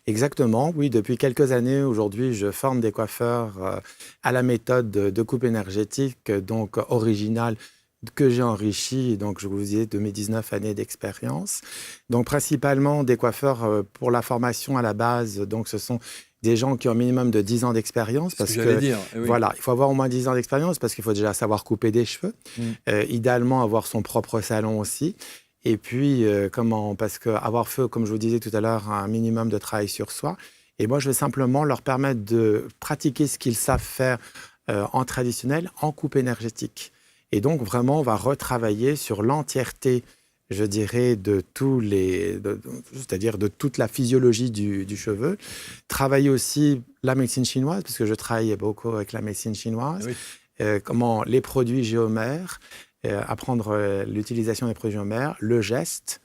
Exactement, oui. Depuis quelques années, aujourd'hui, je forme des coiffeurs à la méthode de coupe énergétique, donc originale, que j'ai enrichi, donc je vous disais, de mes 19 années d'expérience. Donc, principalement des coiffeurs pour la formation à la base. Donc, ce sont des gens qui ont un minimum de 10 ans d'expérience. C'est ce que j'allais dire. Oui. Voilà, il faut avoir au moins 10 ans d'expérience parce qu'il faut déjà savoir couper des cheveux. Idéalement, avoir son propre salon aussi. Et puis, parce qu'avoir fait, comme je vous disais tout à l'heure, un minimum de travail sur soi. Et moi, je vais simplement leur permettre de pratiquer ce qu'ils savent faire en traditionnel, en coupe énergétique. Et donc, vraiment, on va retravailler sur l'entièreté, je dirais, c'est-à-dire de toute la physiologie du cheveu. Travailler aussi la médecine chinoise, parce que je travaille beaucoup avec la médecine chinoise. Oui. Les produits géomères, apprendre l'utilisation des produits géomères, le geste,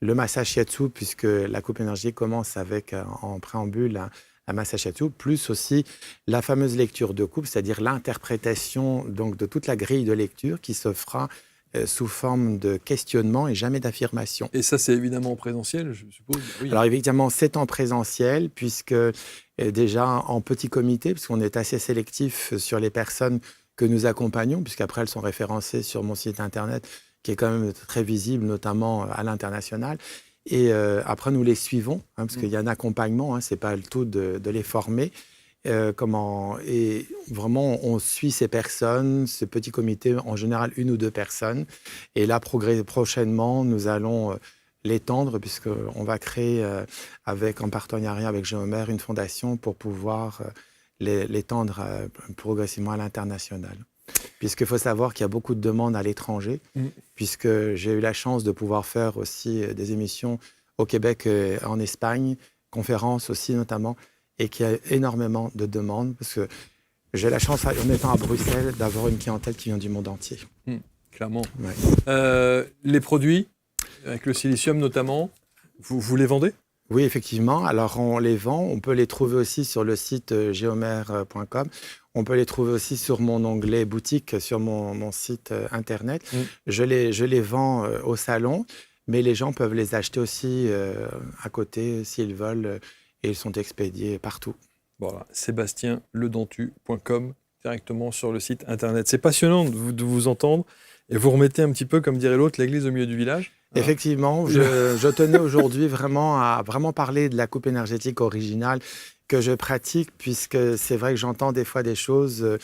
le massage shiatsu, puisque la coupe énergétique commence avec, en préambule, un massage shiatsu, plus aussi la fameuse lecture de coupe, c'est-à-dire l'interprétation donc, de toute la grille de lecture qui se fera sous forme de questionnement et jamais d'affirmation. Et ça, c'est évidemment en présentiel, je suppose. Oui. Alors évidemment, c'est en présentiel, puisque déjà en petit comité, puisqu'on est assez sélectif sur les personnes que nous accompagnons, puisqu'après elles sont référencées sur mon site internet, qui est quand même très visible, notamment à l'international. Et après, nous les suivons, parce qu'il y a un accompagnement, ce n'est pas le tout de les former. Et vraiment, on suit ces personnes, ce petit comité, en général 1 ou 2 personnes. Et là, prochainement, nous allons l'étendre, puisqu'on va créer, en partenariat avec Géomère, une fondation pour pouvoir l'étendre progressivement à l'international. Puisqu'il faut savoir qu'il y a beaucoup de demandes à l'étranger, puisque j'ai eu la chance de pouvoir faire aussi des émissions au Québec et en Espagne, conférences aussi notamment, et qu'il y a énormément de demandes, parce que j'ai la chance, en étant à Bruxelles, d'avoir une clientèle qui vient du monde entier. Clairement. Ouais. Les produits, avec le silicium notamment, vous les vendez ? Oui, effectivement. Alors, on les vend. On peut les trouver aussi sur le site geomère.com. On peut les trouver aussi sur mon onglet boutique, sur mon site internet. Je les vends au salon, mais les gens peuvent les acheter aussi à côté s'ils veulent, et ils sont expédiés partout. Voilà, sébastienledentu.com, directement sur le site internet. C'est passionnant de vous entendre, et vous remettez un petit peu, comme dirait l'autre, l'église au milieu du village. Effectivement, je tenais aujourd'hui à parler de la coupe énergétique originale que je pratique, puisque c'est vrai que j'entends des fois des choses,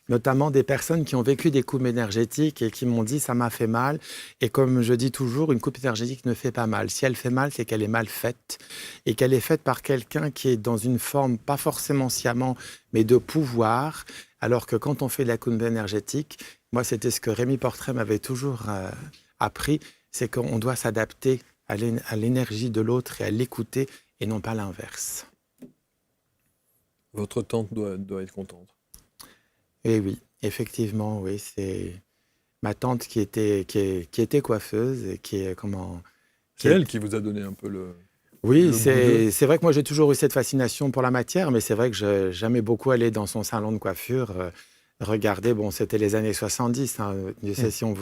notamment des personnes qui ont vécu des coupes énergétiques et qui m'ont dit « ça m'a fait mal ». Et comme je dis toujours, une coupe énergétique ne fait pas mal. Si elle fait mal, c'est qu'elle est mal faite et qu'elle est faite par quelqu'un qui est dans une forme, pas forcément sciemment, mais de pouvoir, alors que quand on fait de la coupe énergétique, moi c'était ce que Rémi Portrait m'avait toujours appris, c'est qu'on doit s'adapter à l'énergie de l'autre et à l'écouter et non pas l'inverse. Votre tante doit être contente. Et oui, effectivement, oui. C'est ma tante qui était coiffeuse et C'est elle qui vous a donné un peu le... Oui, c'est vrai que moi j'ai toujours eu cette fascination pour la matière, mais c'est vrai que j'aimais beaucoup aller dans son salon de coiffure. Regardez, c'était les années 70. Je sais si on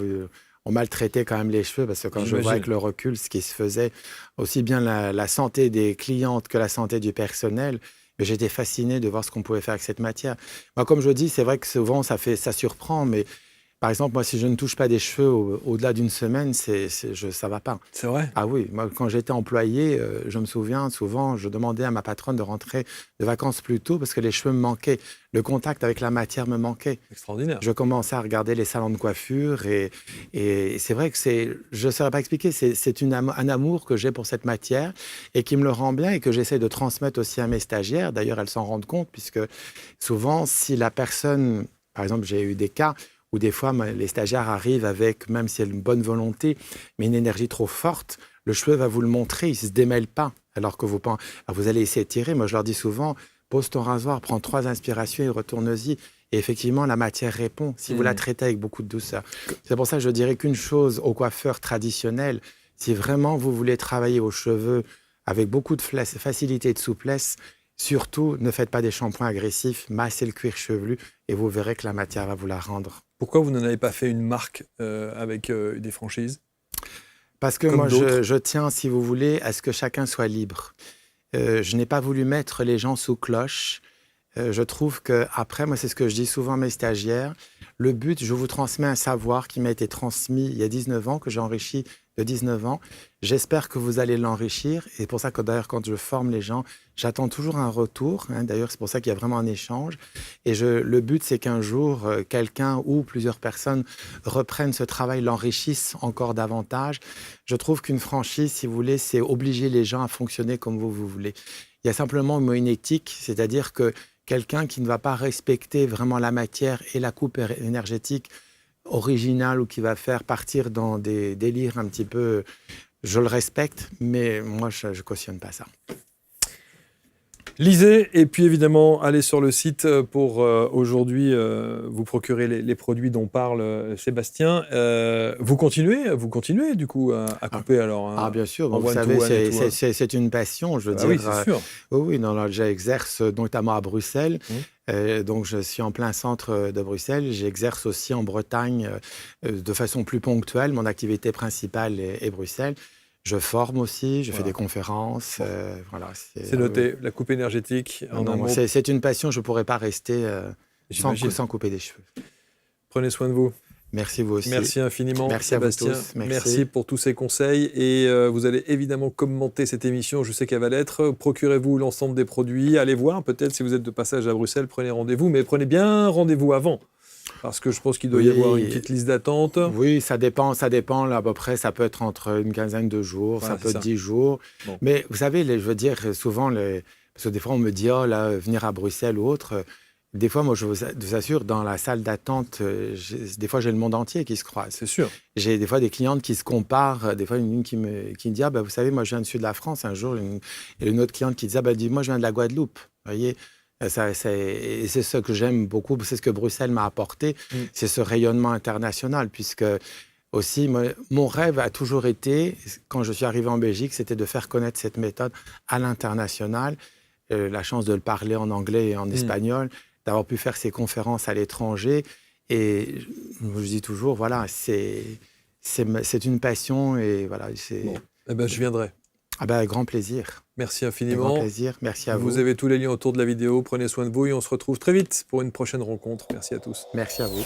maltraitait quand même les cheveux, parce que quand je vois avec le recul ce qui se faisait, aussi bien la santé des clientes que la santé du personnel, mais j'étais fasciné de voir ce qu'on pouvait faire avec cette matière. Moi, comme je dis, c'est vrai que souvent ça surprend, mais Par exemple, moi, si je ne touche pas des cheveux au-delà d'une semaine, ça ne va pas. C'est vrai? Ah oui, moi, quand j'étais employé, je me souviens, souvent, je demandais à ma patronne de rentrer de vacances plus tôt parce que les cheveux me manquaient. Le contact avec la matière me manquait. Extraordinaire. Je commençais à regarder les salons de coiffure et c'est vrai que je ne saurais pas expliquer, c'est un amour que j'ai pour cette matière et qui me le rend bien et que j'essaie de transmettre aussi à mes stagiaires. D'ailleurs, elles s'en rendent compte puisque souvent, si la personne, par exemple, j'ai eu des cas où des fois, les stagiaires arrivent avec, même si elle a une bonne volonté, mais une énergie trop forte, le cheveu va vous le montrer, il ne se démêle pas. Alors que vous allez essayer de tirer. Moi, je leur dis souvent, pose ton rasoir, prends 3 inspirations et retourne-y. Et effectivement, la matière répond si vous la traitez avec beaucoup de douceur. C'est pour ça que je dirais qu'une chose aux coiffeurs traditionnels, si vraiment vous voulez travailler vos cheveux avec beaucoup de facilité et de souplesse, surtout ne faites pas des shampoings agressifs, massez le cuir chevelu et vous verrez que la matière va vous la rendre. Pourquoi vous n'en avez pas fait une marque avec des franchises? Parce que comme moi, d'autres je tiens, si vous voulez, à ce que chacun soit libre. Je n'ai pas voulu mettre les gens sous cloche. Je trouve qu'après, moi, c'est ce que je dis souvent à mes stagiaires, le but, je vous transmets un savoir qui m'a été transmis il y a 19 ans, que j'ai enrichi de 19 ans. J'espère que vous allez l'enrichir. Et c'est pour ça que d'ailleurs, quand je forme les gens, j'attends toujours un retour. D'ailleurs, c'est pour ça qu'il y a vraiment un échange. Et le but, c'est qu'un jour, quelqu'un ou plusieurs personnes reprennent ce travail, l'enrichissent encore davantage. Je trouve qu'une franchise, si vous voulez, c'est obliger les gens à fonctionner comme vous voulez. Il y a simplement une éthique, c'est-à-dire que quelqu'un qui ne va pas respecter vraiment la matière et la coupe énergétique originale ou qui va faire partir dans des délires un petit peu... Je le respecte, mais moi, je ne cautionne pas ça. Lisez et puis évidemment, allez sur le site pour aujourd'hui vous procurer les produits dont parle Sébastien. Vous continuez du coup à couper alors. Ah bien sûr, bon, vous savez, c'est une passion, je veux dire. Oui, c'est sûr. Oui, non, j'exerce notamment à Bruxelles. Donc, je suis en plein centre de Bruxelles. J'exerce aussi en Bretagne de façon plus ponctuelle. Mon activité principale est Bruxelles. Je forme aussi, je fais des conférences. Voilà, c'est noté, la coupe énergétique. C'est une passion, je ne pourrais pas rester sans couper des cheveux. Prenez soin de vous. Merci vous aussi. Merci infiniment, merci Sébastien. À vous tous. Merci pour tous ces conseils. Et vous allez évidemment commenter cette émission, je sais qu'elle va l'être. Procurez-vous l'ensemble des produits. Allez voir, peut-être si vous êtes de passage à Bruxelles, prenez rendez-vous. Mais prenez bien rendez-vous avant. Parce que je pense qu'il doit y avoir une petite liste d'attente. Oui, ça dépend. Là, à peu près, ça peut être entre une quinzaine de jours, ça peut être 10 jours. Bon. Mais vous savez, je veux dire, souvent, parce que des fois, on me dit, venir à Bruxelles ou autre. Des fois, moi, je vous assure, dans la salle d'attente, des fois, j'ai le monde entier qui se croise. C'est sûr. J'ai des fois des clientes qui se comparent. Des fois, une qui me dit, vous savez, moi, je viens du sud de la France. Un jour, une autre cliente qui dit, moi, je viens de la Guadeloupe. Vous voyez, c'est ce que j'aime beaucoup. C'est ce que Bruxelles m'a apporté. C'est ce rayonnement international, puisque aussi, mon rêve a toujours été, quand je suis arrivé en Belgique, c'était de faire connaître cette méthode à l'international. La chance de le parler en anglais et en espagnol, d'avoir pu faire ces conférences à l'étranger. Et je dis toujours, voilà, c'est une passion. Et voilà, je viendrai. Avec grand plaisir. Merci infiniment. Avec grand plaisir. Merci à vous. Vous avez tous les liens autour de la vidéo. Prenez soin de vous et on se retrouve très vite pour une prochaine rencontre. Merci à tous. Merci à vous.